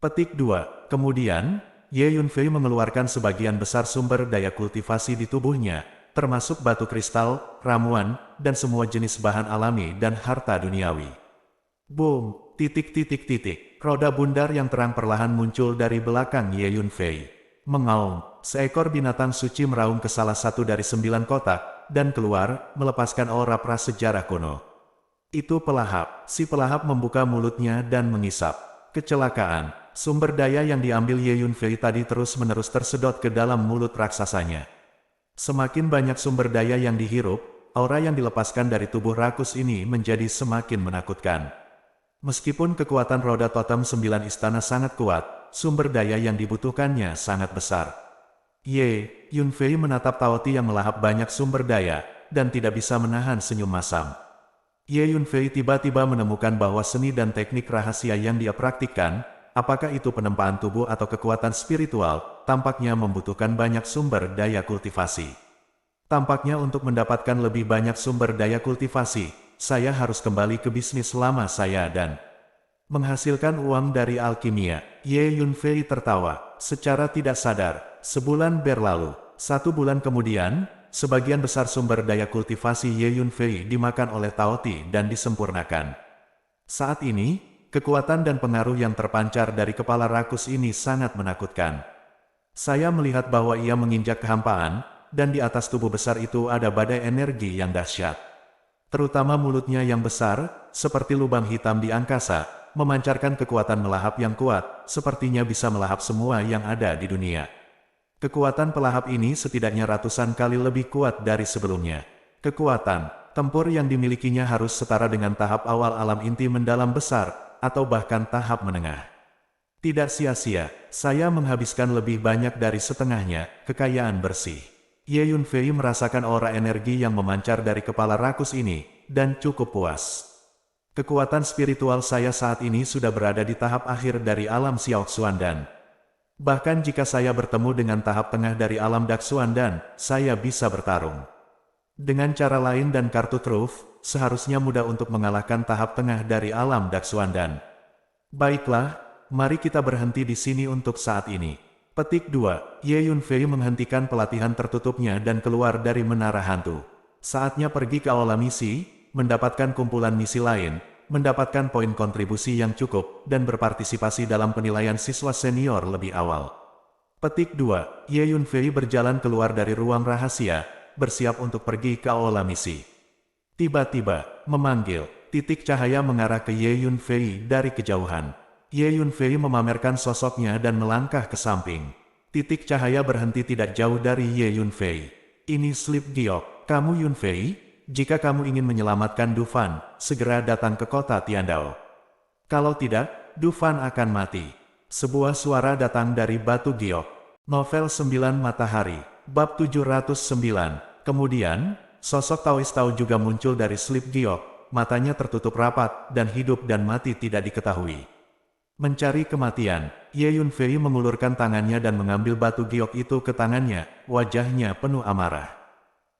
Petik 2. Kemudian, Ye Yunfei mengeluarkan sebagian besar sumber daya kultivasi di tubuhnya, termasuk batu kristal, ramuan, dan semua jenis bahan alami dan harta duniawi. Boom! Roda bundar yang terang perlahan muncul dari belakang Ye Yunfei. Mengaum, seekor binatang suci meraung ke salah satu dari 9 kotak, dan keluar, melepaskan aura prasejarah kuno. Itu pelahap. Si pelahap membuka mulutnya dan mengisap. Kecelakaan, sumber daya yang diambil Ye Yunfei tadi terus-menerus tersedot ke dalam mulut raksasanya. Semakin banyak sumber daya yang dihirup, aura yang dilepaskan dari tubuh rakus ini menjadi semakin menakutkan. Meskipun kekuatan roda totem 9 istana sangat kuat, sumber daya yang dibutuhkannya sangat besar. Ye Yunfei menatap Taoti yang melahap banyak sumber daya, dan tidak bisa menahan senyum masam. Ye Yunfei tiba-tiba menemukan bahwa seni dan teknik rahasia yang dia praktikkan, apakah itu penempaan tubuh atau kekuatan spiritual, tampaknya membutuhkan banyak sumber daya kultivasi. Tampaknya untuk mendapatkan lebih banyak sumber daya kultivasi, saya harus kembali ke bisnis lama saya dan menghasilkan uang dari alkimia. Ye Yunfei tertawa. Secara tidak sadar, sebulan berlalu. 1 bulan kemudian, sebagian besar sumber daya kultivasi Ye Yunfei dimakan oleh Tao Ti dan disempurnakan. Saat ini, kekuatan dan pengaruh yang terpancar dari kepala rakus ini sangat menakutkan. Saya melihat bahwa ia menginjak kehampaan, dan di atas tubuh besar itu ada badai energi yang dahsyat. Terutama mulutnya yang besar, seperti lubang hitam di angkasa, memancarkan kekuatan melahap yang kuat, sepertinya bisa melahap semua yang ada di dunia. Kekuatan pelahap ini setidaknya ratusan kali lebih kuat dari sebelumnya. Kekuatan tempur yang dimilikinya harus setara dengan tahap awal alam inti mendalam besar, atau bahkan tahap menengah. Tidak sia-sia, saya menghabiskan lebih banyak dari setengahnya, kekayaan bersih. Ye Yunfei merasakan aura energi yang memancar dari kepala rakus ini, dan cukup puas. Kekuatan spiritual saya saat ini sudah berada di tahap akhir dari alam Xiaoxuandan. Bahkan jika saya bertemu dengan tahap tengah dari alam Daxuandan, saya bisa bertarung. Dengan cara lain dan kartu truf, seharusnya mudah untuk mengalahkan tahap tengah dari alam Daxuandan. Baiklah, mari kita berhenti di sini untuk saat ini. Petik 2. Ye Yunfei menghentikan pelatihan tertutupnya dan keluar dari menara hantu. Saatnya pergi ke aula misi, mendapatkan kumpulan misi lain, mendapatkan poin kontribusi yang cukup, dan berpartisipasi dalam penilaian siswa senior lebih awal. Petik 2. Ye Yunfei berjalan keluar dari ruang rahasia, bersiap untuk pergi ke aula misi. Tiba-tiba, memanggil, titik cahaya mengarah ke Ye Yunfei dari kejauhan. Ye Yunfei memamerkan sosoknya dan melangkah ke samping. Titik cahaya berhenti tidak jauh dari Ye Yunfei. Ini Slip Giok, kamu Yunfei? Jika kamu ingin menyelamatkan Dufan, segera datang ke kota Tiandao. Kalau tidak, Dufan akan mati. Sebuah suara datang dari Batu Giok. Novel 9 Matahari, bab 709. Kemudian, sosok Taois Tao juga muncul dari Slip Giok, matanya tertutup rapat, dan hidup dan mati tidak diketahui. Mencari kematian, Ye Yunfei mengulurkan tangannya dan mengambil batu giok itu ke tangannya, wajahnya penuh amarah.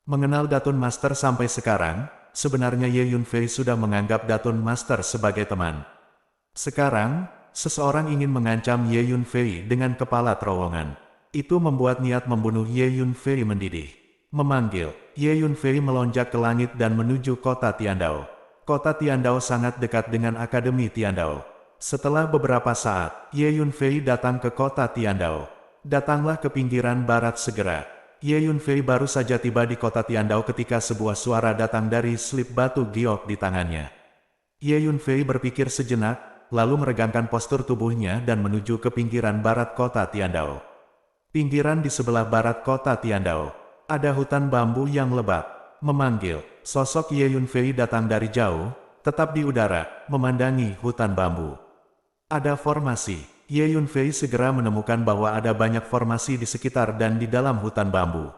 Mengenal Datun Master sampai sekarang, sebenarnya Ye Yunfei sudah menganggap Datun Master sebagai teman. Sekarang, seseorang ingin mengancam Ye Yunfei dengan kepala terowongan. Itu membuat niat membunuh Ye Yunfei mendidih. Memanggil, Ye Yunfei melonjak ke langit dan menuju kota Tiandao. Kota Tiandao sangat dekat dengan Akademi Tiandao. Setelah beberapa saat, Ye Yunfei datang ke kota Tiandao. Datanglah ke pinggiran barat segera. Ye Yunfei baru saja tiba di kota Tiandao ketika sebuah suara datang dari slip batu giok di tangannya. Ye Yunfei berpikir sejenak, lalu meregangkan postur tubuhnya dan menuju ke pinggiran barat kota Tiandao. Pinggiran di sebelah barat kota Tiandao, ada hutan bambu yang lebat. Memanggil, sosok Ye Yunfei datang dari jauh, tetap di udara, memandangi hutan bambu. Ada formasi. Ye Yunfei segera menemukan bahwa ada banyak formasi di sekitar dan di dalam hutan bambu.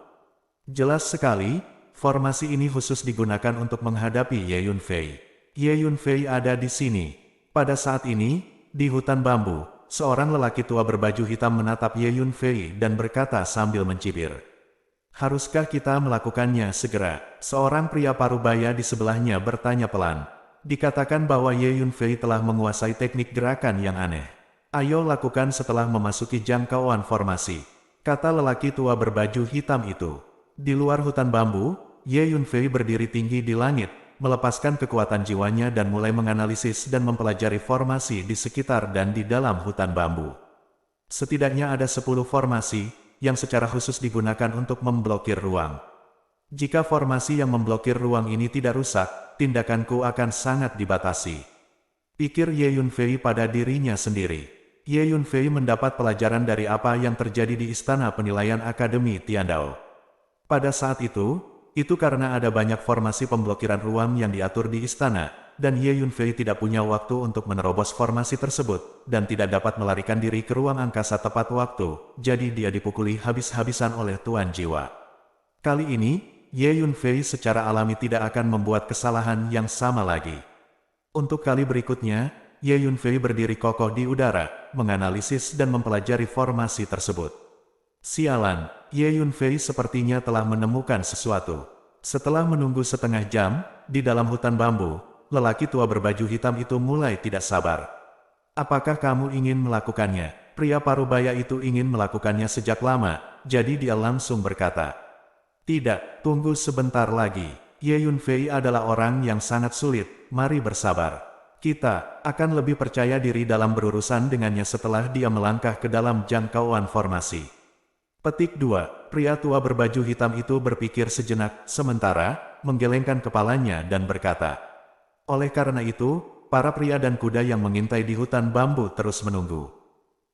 Jelas sekali, formasi ini khusus digunakan untuk menghadapi Ye Yunfei. Ye Yunfei ada di sini. Pada saat ini, di hutan bambu, seorang lelaki tua berbaju hitam menatap Ye Yunfei dan berkata sambil mencibir. Haruskah kita melakukannya segera? Seorang pria parubaya di sebelahnya bertanya pelan. Dikatakan bahwa Ye Yunfei telah menguasai teknik gerakan yang aneh. Ayo lakukan setelah memasuki jangkauan formasi, kata lelaki tua berbaju hitam itu. Di luar hutan bambu, Ye Yunfei berdiri tinggi di langit, melepaskan kekuatan jiwanya dan mulai menganalisis dan mempelajari formasi di sekitar dan di dalam hutan bambu. Setidaknya ada 10 formasi, yang secara khusus digunakan untuk memblokir ruang. Jika formasi yang memblokir ruang ini tidak rusak, tindakanku akan sangat dibatasi. Pikir Ye Yunfei pada dirinya sendiri. Ye Yunfei mendapat pelajaran dari apa yang terjadi di Istana Penilaian Akademi Tiandao. Pada saat itu karena ada banyak formasi pemblokiran ruang yang diatur di istana, dan Ye Yunfei tidak punya waktu untuk menerobos formasi tersebut, dan tidak dapat melarikan diri ke ruang angkasa tepat waktu, jadi dia dipukuli habis-habisan oleh Tuan Jiwa. Kali ini, Ye Yunfei secara alami tidak akan membuat kesalahan yang sama lagi. Untuk kali berikutnya, Ye Yunfei berdiri kokoh di udara, menganalisis dan mempelajari formasi tersebut. Sialan, Ye Yunfei sepertinya telah menemukan sesuatu. Setelah menunggu setengah jam, di dalam hutan bambu, lelaki tua berbaju hitam itu mulai tidak sabar. Apakah kamu ingin melakukannya? Pria parubaya itu ingin melakukannya sejak lama, jadi dia langsung berkata. Tidak, tunggu sebentar lagi. Ye Yunfei adalah orang yang sangat sulit, mari bersabar. Kita akan lebih percaya diri dalam berurusan dengannya setelah dia melangkah ke dalam jangkauan formasi. Petik 2. Pria tua berbaju hitam itu berpikir sejenak, sementara menggelengkan kepalanya dan berkata, oleh karena itu, para pria dan kuda yang mengintai di hutan bambu terus menunggu.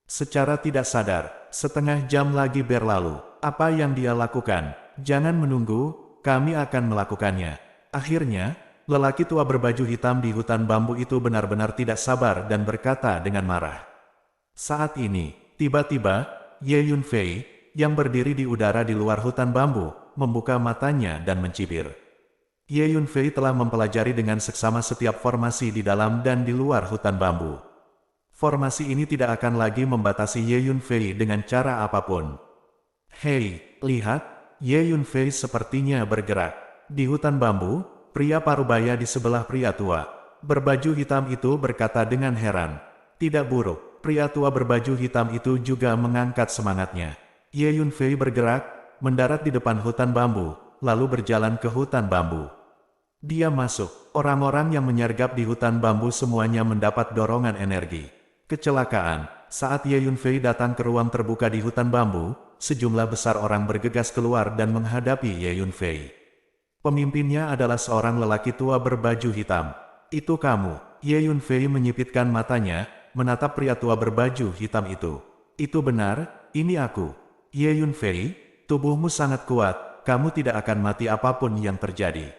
Secara tidak sadar, setengah jam lagi berlalu. Apa yang dia lakukan? Jangan menunggu, kami akan melakukannya. Akhirnya, lelaki tua berbaju hitam di hutan bambu itu benar-benar tidak sabar dan berkata dengan marah. Saat ini, tiba-tiba, Ye Yunfei, yang berdiri di udara di luar hutan bambu, membuka matanya dan mencibir. Ye Yunfei telah mempelajari dengan seksama setiap formasi di dalam dan di luar hutan bambu. Formasi ini tidak akan lagi membatasi Ye Yunfei dengan cara apapun. Hei, lihat, Ye Yunfei sepertinya bergerak. Di hutan bambu, pria parubaya di sebelah pria tua berbaju hitam itu berkata dengan heran. Tidak buruk, pria tua berbaju hitam itu juga mengangkat semangatnya. Ye Yunfei bergerak, mendarat di depan hutan bambu, lalu berjalan ke hutan bambu. Dia masuk. Orang-orang yang menyergap di hutan bambu semuanya mendapat dorongan energi. Kecelakaan. Saat Ye Yunfei datang ke ruang terbuka di hutan bambu, sejumlah besar orang bergegas keluar dan menghadapi Ye Yunfei. Pemimpinnya adalah seorang lelaki tua berbaju hitam. Itu kamu. Ye Yunfei menyipitkan matanya, menatap pria tua berbaju hitam itu. Itu benar, ini aku. Ye Yunfei, tubuhmu sangat kuat, kamu tidak akan mati apapun yang terjadi.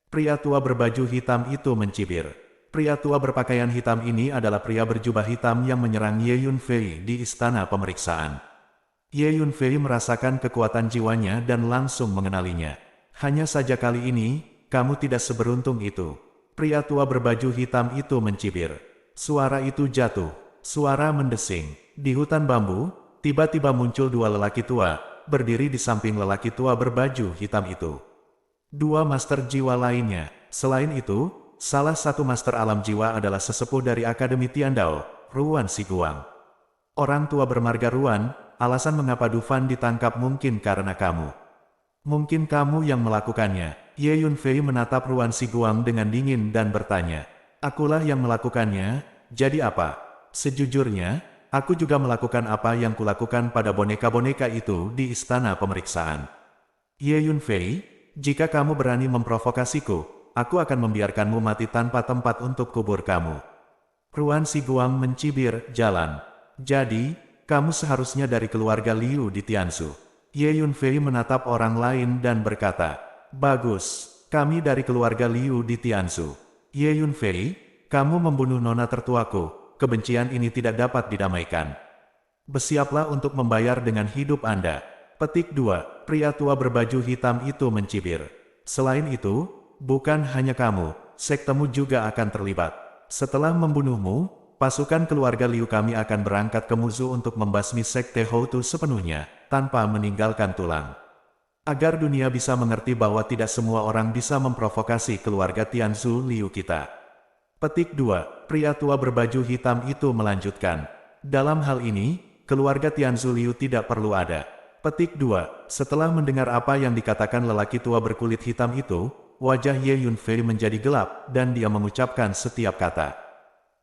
Pria tua berbaju hitam itu mencibir. Pria tua berpakaian hitam ini adalah pria berjubah hitam yang menyerang Ye Yunfei di istana pemeriksaan. Ye Yunfei merasakan kekuatan jiwanya dan langsung mengenalinya. Hanya saja kali ini, kamu tidak seberuntung itu. Pria tua berbaju hitam itu mencibir. Suara itu jatuh. Suara mendesing. Di hutan bambu, tiba-tiba muncul dua lelaki tua, berdiri di samping lelaki tua berbaju hitam itu. Dua master jiwa lainnya. Selain itu, salah satu master alam jiwa adalah sesepuh dari Akademi Tiandao, Ruan Siguang. Orang tua bermarga Ruan, alasan mengapa Dufan ditangkap mungkin karena kamu. Mungkin kamu yang melakukannya. Ye Yunfei menatap Ruan Siguang dengan dingin dan bertanya. Akulah yang melakukannya, jadi apa? Sejujurnya, aku juga melakukan apa yang kulakukan pada boneka-boneka itu di istana pemeriksaan. Ye Yunfei, jika kamu berani memprovokasiku, aku akan membiarkanmu mati tanpa tempat untuk kubur kamu. Ruan Siguang mencibir, jalan. Jadi, kamu seharusnya dari keluarga Liu di Tianzu. Ye Yunfei menatap orang lain dan berkata, bagus, kami dari keluarga Liu di Tianzu. Ye Yunfei, kamu membunuh nona tertuaku. Kebencian ini tidak dapat didamaikan. Bersiaplah untuk membayar dengan hidup Anda. Petik 2. Pria tua berbaju hitam itu mencibir. Selain itu, bukan hanya kamu, sektemu juga akan terlibat. Setelah membunuhmu, pasukan keluarga Liu kami akan berangkat ke Muzu untuk membasmi sekte Houtu sepenuhnya, tanpa meninggalkan tulang. Agar dunia bisa mengerti bahwa tidak semua orang bisa memprovokasi keluarga Tianzu Liu kita. Petik 2. Pria tua berbaju hitam itu melanjutkan. Dalam hal ini, keluarga Tianzu Liu tidak perlu ada. Petik 2. Setelah mendengar apa yang dikatakan lelaki tua berkulit hitam itu, wajah Ye Yunfei menjadi gelap dan dia mengucapkan setiap kata.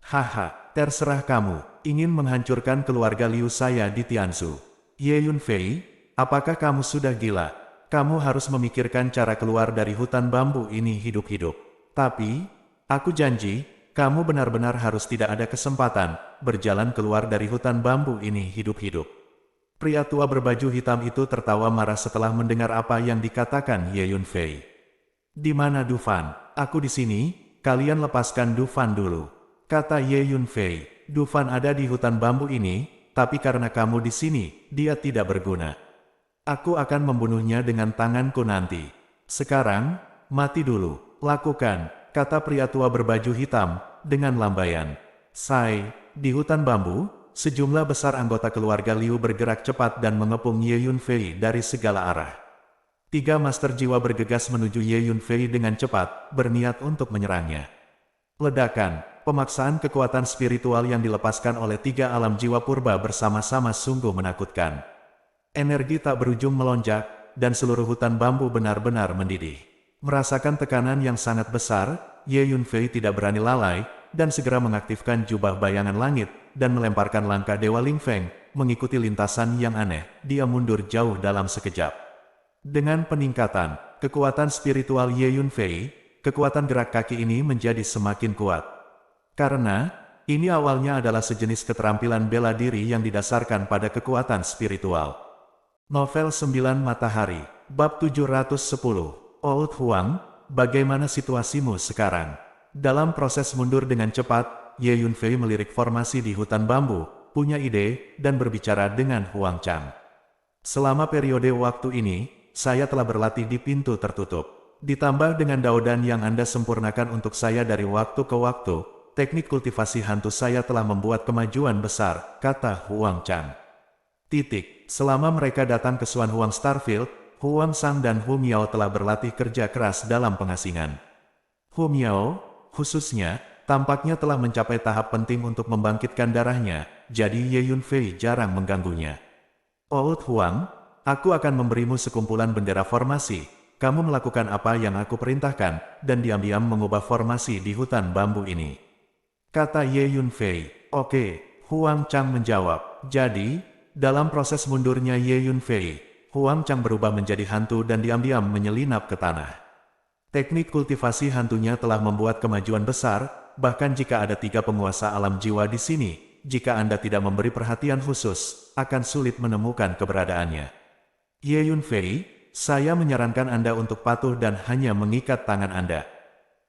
Haha, terserah kamu, ingin menghancurkan keluarga Liu saya di Tianzu. Ye Yunfei, apakah kamu sudah gila? Kamu harus memikirkan cara keluar dari hutan bambu ini hidup-hidup. Tapi, aku janji, kamu benar-benar harus tidak ada kesempatan berjalan keluar dari hutan bambu ini hidup-hidup. Pria tua berbaju hitam itu tertawa marah setelah mendengar apa yang dikatakan Ye Yunfei. Di mana Dufan? Aku di sini, kalian lepaskan Dufan dulu. Kata Ye Yunfei, Dufan ada di hutan bambu ini, tapi karena kamu di sini, dia tidak berguna. Aku akan membunuhnya dengan tanganku nanti. Sekarang, mati dulu. Lakukan, kata pria tua berbaju hitam, dengan lambaian. Sai, di hutan bambu, sejumlah besar anggota keluarga Liu bergerak cepat dan mengepung Ye Yunfei dari segala arah. 3 master jiwa bergegas menuju Ye Yunfei dengan cepat, berniat untuk menyerangnya. Ledakan, pemaksaan kekuatan spiritual yang dilepaskan oleh 3 alam jiwa purba bersama-sama sungguh menakutkan. Energi tak berujung melonjak, dan seluruh hutan bambu benar-benar mendidih. Merasakan tekanan yang sangat besar, Ye Yunfei tidak berani lalai, dan segera mengaktifkan jubah bayangan langit, dan melemparkan langkah Dewa Ling Feng, mengikuti lintasan yang aneh, dia mundur jauh dalam sekejap. Dengan peningkatan kekuatan spiritual Ye Yunfei, kekuatan gerak kaki ini menjadi semakin kuat. Karena, ini awalnya adalah sejenis keterampilan bela diri yang didasarkan pada kekuatan spiritual. Novel 9 Matahari, Bab 710, Old Huang, bagaimana situasimu sekarang? Dalam proses mundur dengan cepat, Ye Yunfei melirik formasi di hutan bambu, punya ide, dan berbicara dengan Huang Chang. Selama periode waktu ini, saya telah berlatih di pintu tertutup. Ditambah dengan daodan yang Anda sempurnakan untuk saya dari waktu ke waktu, teknik kultivasi hantu saya telah membuat kemajuan besar, kata Huang Chang. Selama mereka datang ke Xuan Huang Starfield, Huang Sang dan Hu Miao telah berlatih kerja keras dalam pengasingan. Hu Miao, khususnya, tampaknya telah mencapai tahap penting untuk membangkitkan darahnya, jadi Ye Yunfei jarang mengganggunya. Old Huang, aku akan memberimu sekumpulan bendera formasi. Kamu melakukan apa yang aku perintahkan, dan diam-diam mengubah formasi di hutan bambu ini. Kata Ye Yunfei. Oke, Huang Chang menjawab. Jadi, dalam proses mundurnya Ye Yunfei, Huang Chang berubah menjadi hantu dan diam-diam menyelinap ke tanah. Teknik kultivasi hantunya telah membuat kemajuan besar, bahkan jika ada 3 penguasa alam jiwa di sini, jika Anda tidak memberi perhatian khusus, akan sulit menemukan keberadaannya. Ye Yunfei, saya menyarankan Anda untuk patuh dan hanya mengikat tangan Anda.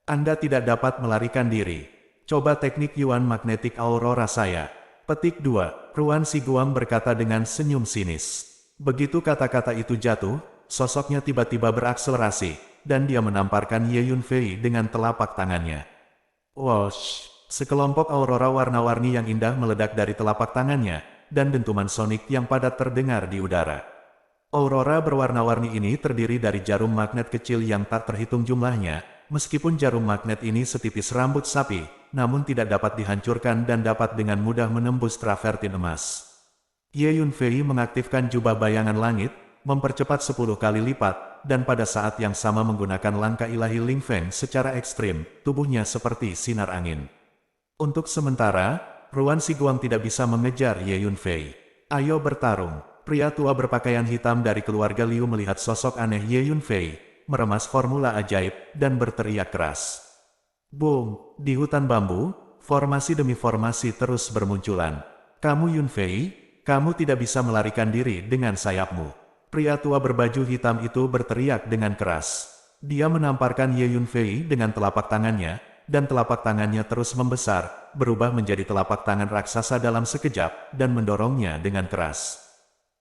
Anda tidak dapat melarikan diri. Coba teknik Yuan Magnetic Aurora saya. Petik 2. Ruan Siguang berkata dengan senyum sinis. Begitu kata-kata itu jatuh, sosoknya tiba-tiba berakselerasi, dan dia menamparkan Ye Yunfei dengan telapak tangannya. Wosh! Sekelompok aurora warna-warni yang indah meledak dari telapak tangannya, dan dentuman sonik yang padat terdengar di udara. Aurora berwarna-warni ini terdiri dari jarum magnet kecil yang tak terhitung jumlahnya, meskipun jarum magnet ini setipis rambut sapi, namun tidak dapat dihancurkan dan dapat dengan mudah menembus travertin emas. Ye Yunfei mengaktifkan jubah bayangan langit, mempercepat 10 kali lipat, dan pada saat yang sama menggunakan langkah ilahi Ling Feng secara ekstrim, tubuhnya seperti sinar angin. Untuk sementara, Ruan Siguang tidak bisa mengejar Ye Yunfei. Ayo bertarung. Pria tua berpakaian hitam dari keluarga Liu melihat sosok aneh Ye Yunfei, meremas formula ajaib, dan berteriak keras. Boom! Di hutan bambu, formasi demi formasi terus bermunculan. Kamu Yunfei, kamu tidak bisa melarikan diri dengan sayapmu. Pria tua berbaju hitam itu berteriak dengan keras. Dia menamparkan Ye Yunfei dengan telapak tangannya, dan telapak tangannya terus membesar, berubah menjadi telapak tangan raksasa dalam sekejap, dan mendorongnya dengan keras.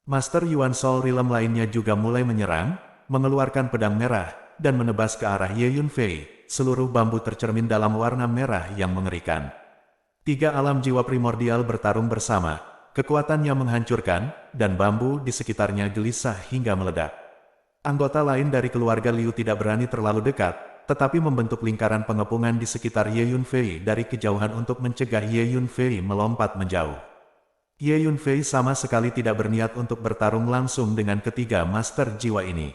Master Yuan Soul Realm lainnya juga mulai menyerang, mengeluarkan pedang merah, dan menebas ke arah Ye Yunfei. Seluruh bambu tercermin dalam warna merah yang mengerikan. 3 alam jiwa primordial bertarung bersama, kekuatannya menghancurkan, dan bambu di sekitarnya gelisah hingga meledak. Anggota lain dari keluarga Liu tidak berani terlalu dekat, tetapi membentuk lingkaran pengepungan di sekitar Ye Yunfei dari kejauhan untuk mencegah Ye Yunfei melompat menjauh. Ye Yunfei sama sekali tidak berniat untuk bertarung langsung dengan ketiga master jiwa ini.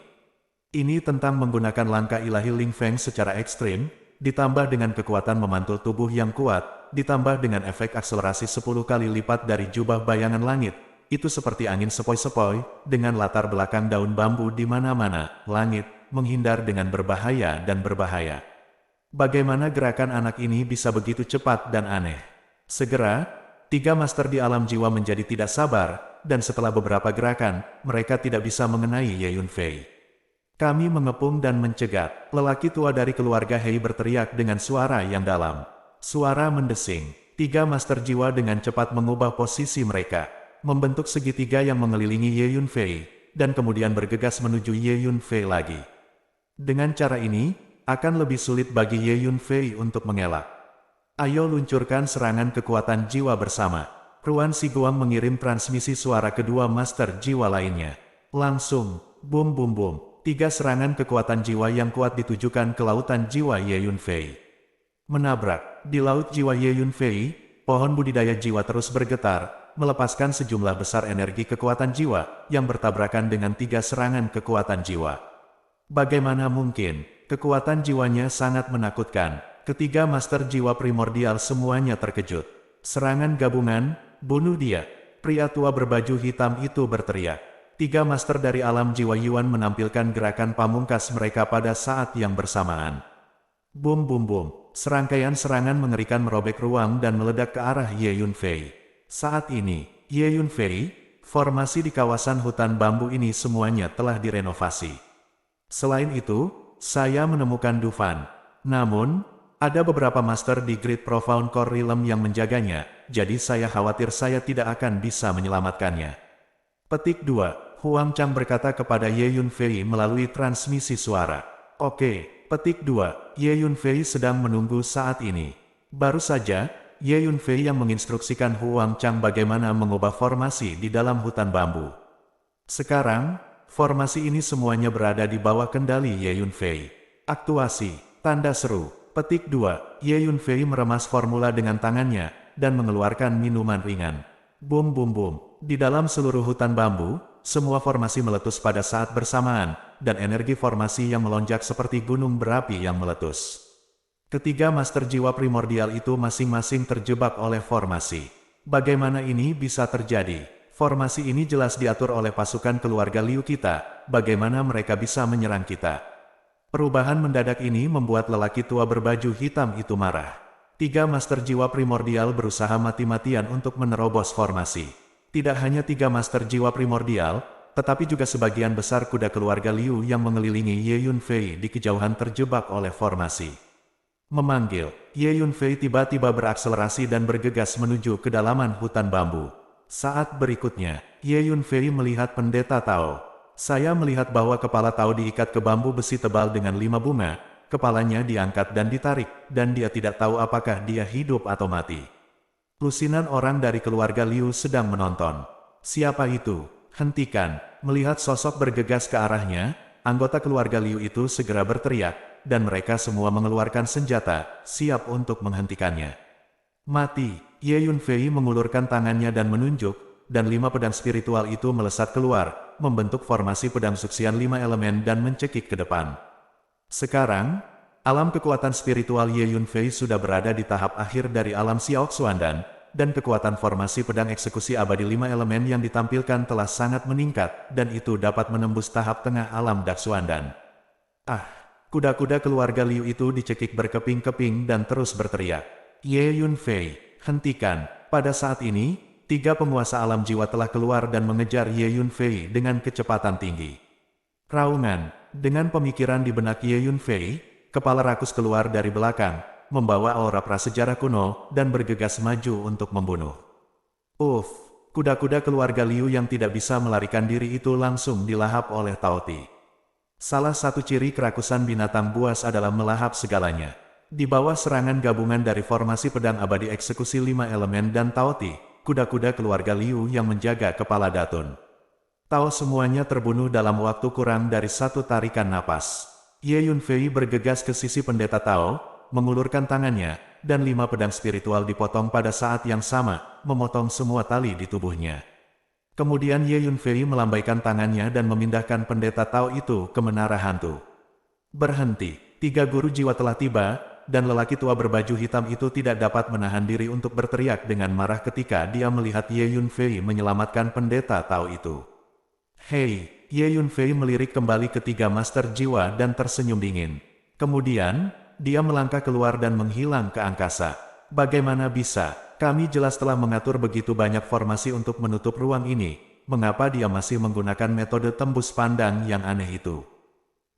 Ini tentang menggunakan langkah ilahi Ling Feng secara ekstrim, ditambah dengan kekuatan memantul tubuh yang kuat, ditambah dengan efek akselerasi 10 kali lipat dari jubah bayangan langit. Itu seperti angin sepoi-sepoi, dengan latar belakang daun bambu di mana-mana, langit, menghindar dengan berbahaya dan berbahaya. Bagaimana gerakan anak ini bisa begitu cepat dan aneh? Segera, 3 master di alam jiwa menjadi tidak sabar, dan setelah beberapa gerakan, mereka tidak bisa mengenai Ye Yunfei. Kami mengepung dan mencegat. Lelaki tua dari keluarga Hei berteriak dengan suara yang dalam. Suara mendesing. 3 master jiwa dengan cepat mengubah posisi mereka, membentuk segitiga yang mengelilingi Ye Yunfei, dan kemudian bergegas menuju Ye Yunfei lagi. Dengan cara ini, akan lebih sulit bagi Ye Yunfei untuk mengelak. Ayo luncurkan serangan kekuatan jiwa bersama. Ruan Siguang mengirim transmisi suara kedua master jiwa lainnya. Langsung, boom boom boom. 3 serangan kekuatan jiwa yang kuat ditujukan ke lautan jiwa Ye Yunfei. Menabrak. Di laut jiwa Ye Yunfei, pohon budidaya jiwa terus bergetar, melepaskan sejumlah besar energi kekuatan jiwa, yang bertabrakan dengan 3 serangan kekuatan jiwa. Bagaimana mungkin? Kekuatan jiwanya sangat menakutkan. Ketiga master jiwa primordial semuanya terkejut. Serangan gabungan, bunuh dia. Pria tua berbaju hitam itu berteriak. 3 master dari alam jiwa Yuan menampilkan gerakan pamungkas mereka pada saat yang bersamaan. Bum bum bum. Serangkaian serangan mengerikan merobek ruang dan meledak ke arah Ye Yunfei. Saat ini, Ye Yunfei, formasi di kawasan hutan bambu ini semuanya telah direnovasi. Selain itu, saya menemukan Dufan. Namun, ada beberapa master di Great Profound Core Realm yang menjaganya, jadi saya khawatir saya tidak akan bisa menyelamatkannya. Petik 2. Huang Chang berkata kepada Ye Yunfei melalui transmisi suara. Oke. Petik 2. Ye Yunfei sedang menunggu saat ini. Baru saja, Ye Yunfei yang menginstruksikan Huang Chang bagaimana mengubah formasi di dalam hutan bambu. Sekarang, formasi ini semuanya berada di bawah kendali Ye Yunfei. Aktuasi, tanda seru. Petik 2. Ye Yunfei meremas formula dengan tangannya, dan mengeluarkan minuman ringan. Bum bum bum. Di dalam seluruh hutan bambu, semua formasi meletus pada saat bersamaan, dan energi formasi yang melonjak seperti gunung berapi yang meletus. Ketiga master jiwa primordial itu masing-masing terjebak oleh formasi. Bagaimana ini bisa terjadi? Formasi ini jelas diatur oleh pasukan keluarga Liu kita, bagaimana mereka bisa menyerang kita? Perubahan mendadak ini membuat lelaki tua berbaju hitam itu marah. 3 master jiwa primordial berusaha mati-matian untuk menerobos formasi. Tidak hanya 3 master jiwa primordial, tetapi juga sebagian besar kuda keluarga Liu yang mengelilingi Ye Yunfei di kejauhan terjebak oleh formasi. Memanggil, Ye Yunfei tiba-tiba berakselerasi dan bergegas menuju kedalaman hutan bambu. Saat berikutnya, Ye Yunfei melihat pendeta Tao. Saya melihat bahwa kepala Tao diikat ke bambu besi tebal dengan 5 bunga, kepalanya diangkat dan ditarik, dan dia tidak tahu apakah dia hidup atau mati. Lusinan orang dari keluarga Liu sedang menonton. Siapa itu? Hentikan. Melihat sosok bergegas ke arahnya, anggota keluarga Liu itu segera berteriak, dan mereka semua mengeluarkan senjata, siap untuk menghentikannya. Mati. Ye Yunfei mengulurkan tangannya dan menunjuk, dan 5 pedang spiritual itu melesat keluar, membentuk formasi pedang suksian 5 elemen dan mencekik ke depan. Sekarang, alam kekuatan spiritual Ye Yunfei sudah berada di tahap akhir dari alam Xiao Xuandan, dan kekuatan formasi pedang eksekusi abadi 5 elemen yang ditampilkan telah sangat meningkat, dan itu dapat menembus tahap tengah alam Daxuandan. Kuda-kuda keluarga Liu itu dicekik berkeping-keping dan terus berteriak. Ye Yunfei, hentikan. Pada saat ini, 3 penguasa alam jiwa telah keluar dan mengejar Ye Yunfei dengan kecepatan tinggi. Raungan, dengan pemikiran di benak Ye Yunfei, kepala rakus keluar dari belakang, membawa aura prasejarah kuno, dan bergegas maju untuk membunuh. Kuda-kuda keluarga Liu yang tidak bisa melarikan diri itu langsung dilahap oleh Tao Ti. Salah satu ciri kerakusan binatang buas adalah melahap segalanya. Di bawah serangan gabungan dari formasi pedang abadi eksekusi 5 elemen dan Tao Ti, kuda-kuda keluarga Liu yang menjaga kepala Datun Tao semuanya terbunuh dalam waktu kurang dari 1 tarikan napas. Ye Yunfei bergegas ke sisi pendeta Tao, mengulurkan tangannya, dan 5 pedang spiritual dipotong pada saat yang sama, memotong semua tali di tubuhnya. Kemudian Ye Yunfei melambaikan tangannya dan memindahkan pendeta Tao itu ke menara hantu. Berhenti, 3 guru jiwa telah tiba, dan lelaki tua berbaju hitam itu tidak dapat menahan diri untuk berteriak dengan marah ketika dia melihat Ye Yunfei menyelamatkan pendeta Tao itu. Hei, Ye Yunfei melirik kembali ke 3 master jiwa dan tersenyum dingin. Kemudian, dia melangkah keluar dan menghilang ke angkasa. Bagaimana bisa? Kami jelas telah mengatur begitu banyak formasi untuk menutup ruang ini. Mengapa dia masih menggunakan metode tembus pandang yang aneh itu?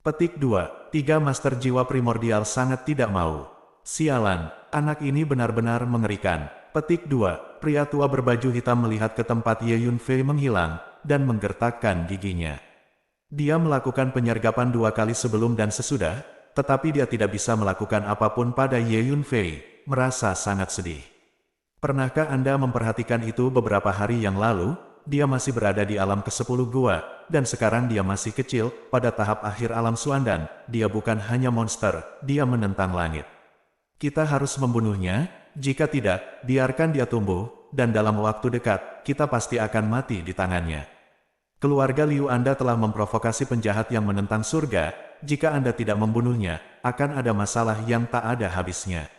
Petik 2. 3 master jiwa primordial sangat tidak mau. Sialan, anak ini benar-benar mengerikan. Petik 2. Pria tua berbaju hitam melihat ke tempat Ye Yunfei menghilang, dan menggertakkan giginya. Dia melakukan penyergapan 2 kali sebelum dan sesudah, tetapi dia tidak bisa melakukan apapun pada Ye Yunfei, merasa sangat sedih. Pernahkah Anda memperhatikan itu beberapa hari yang lalu? Dia masih berada di alam ke-10 gua, dan sekarang dia masih kecil, pada tahap akhir alam Xuandan. Dia bukan hanya monster, dia menentang langit. Kita harus membunuhnya, jika tidak, biarkan dia tumbuh, dan dalam waktu dekat, kita pasti akan mati di tangannya. Keluarga Liu Anda telah memprovokasi penjahat yang menentang surga, jika Anda tidak membunuhnya, akan ada masalah yang tak ada habisnya.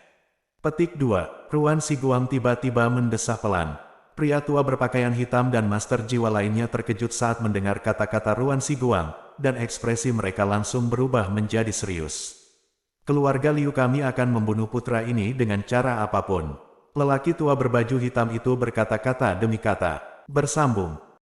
Petik 2. Ruan Siguang tiba-tiba mendesah pelan. Pria tua berpakaian hitam dan master jiwa lainnya terkejut saat mendengar kata-kata Ruan Siguang, dan ekspresi mereka langsung berubah menjadi serius. Keluarga Liu kami akan membunuh putra ini dengan cara apapun. Lelaki tua berbaju hitam itu berkata-kata demi kata, bersambung.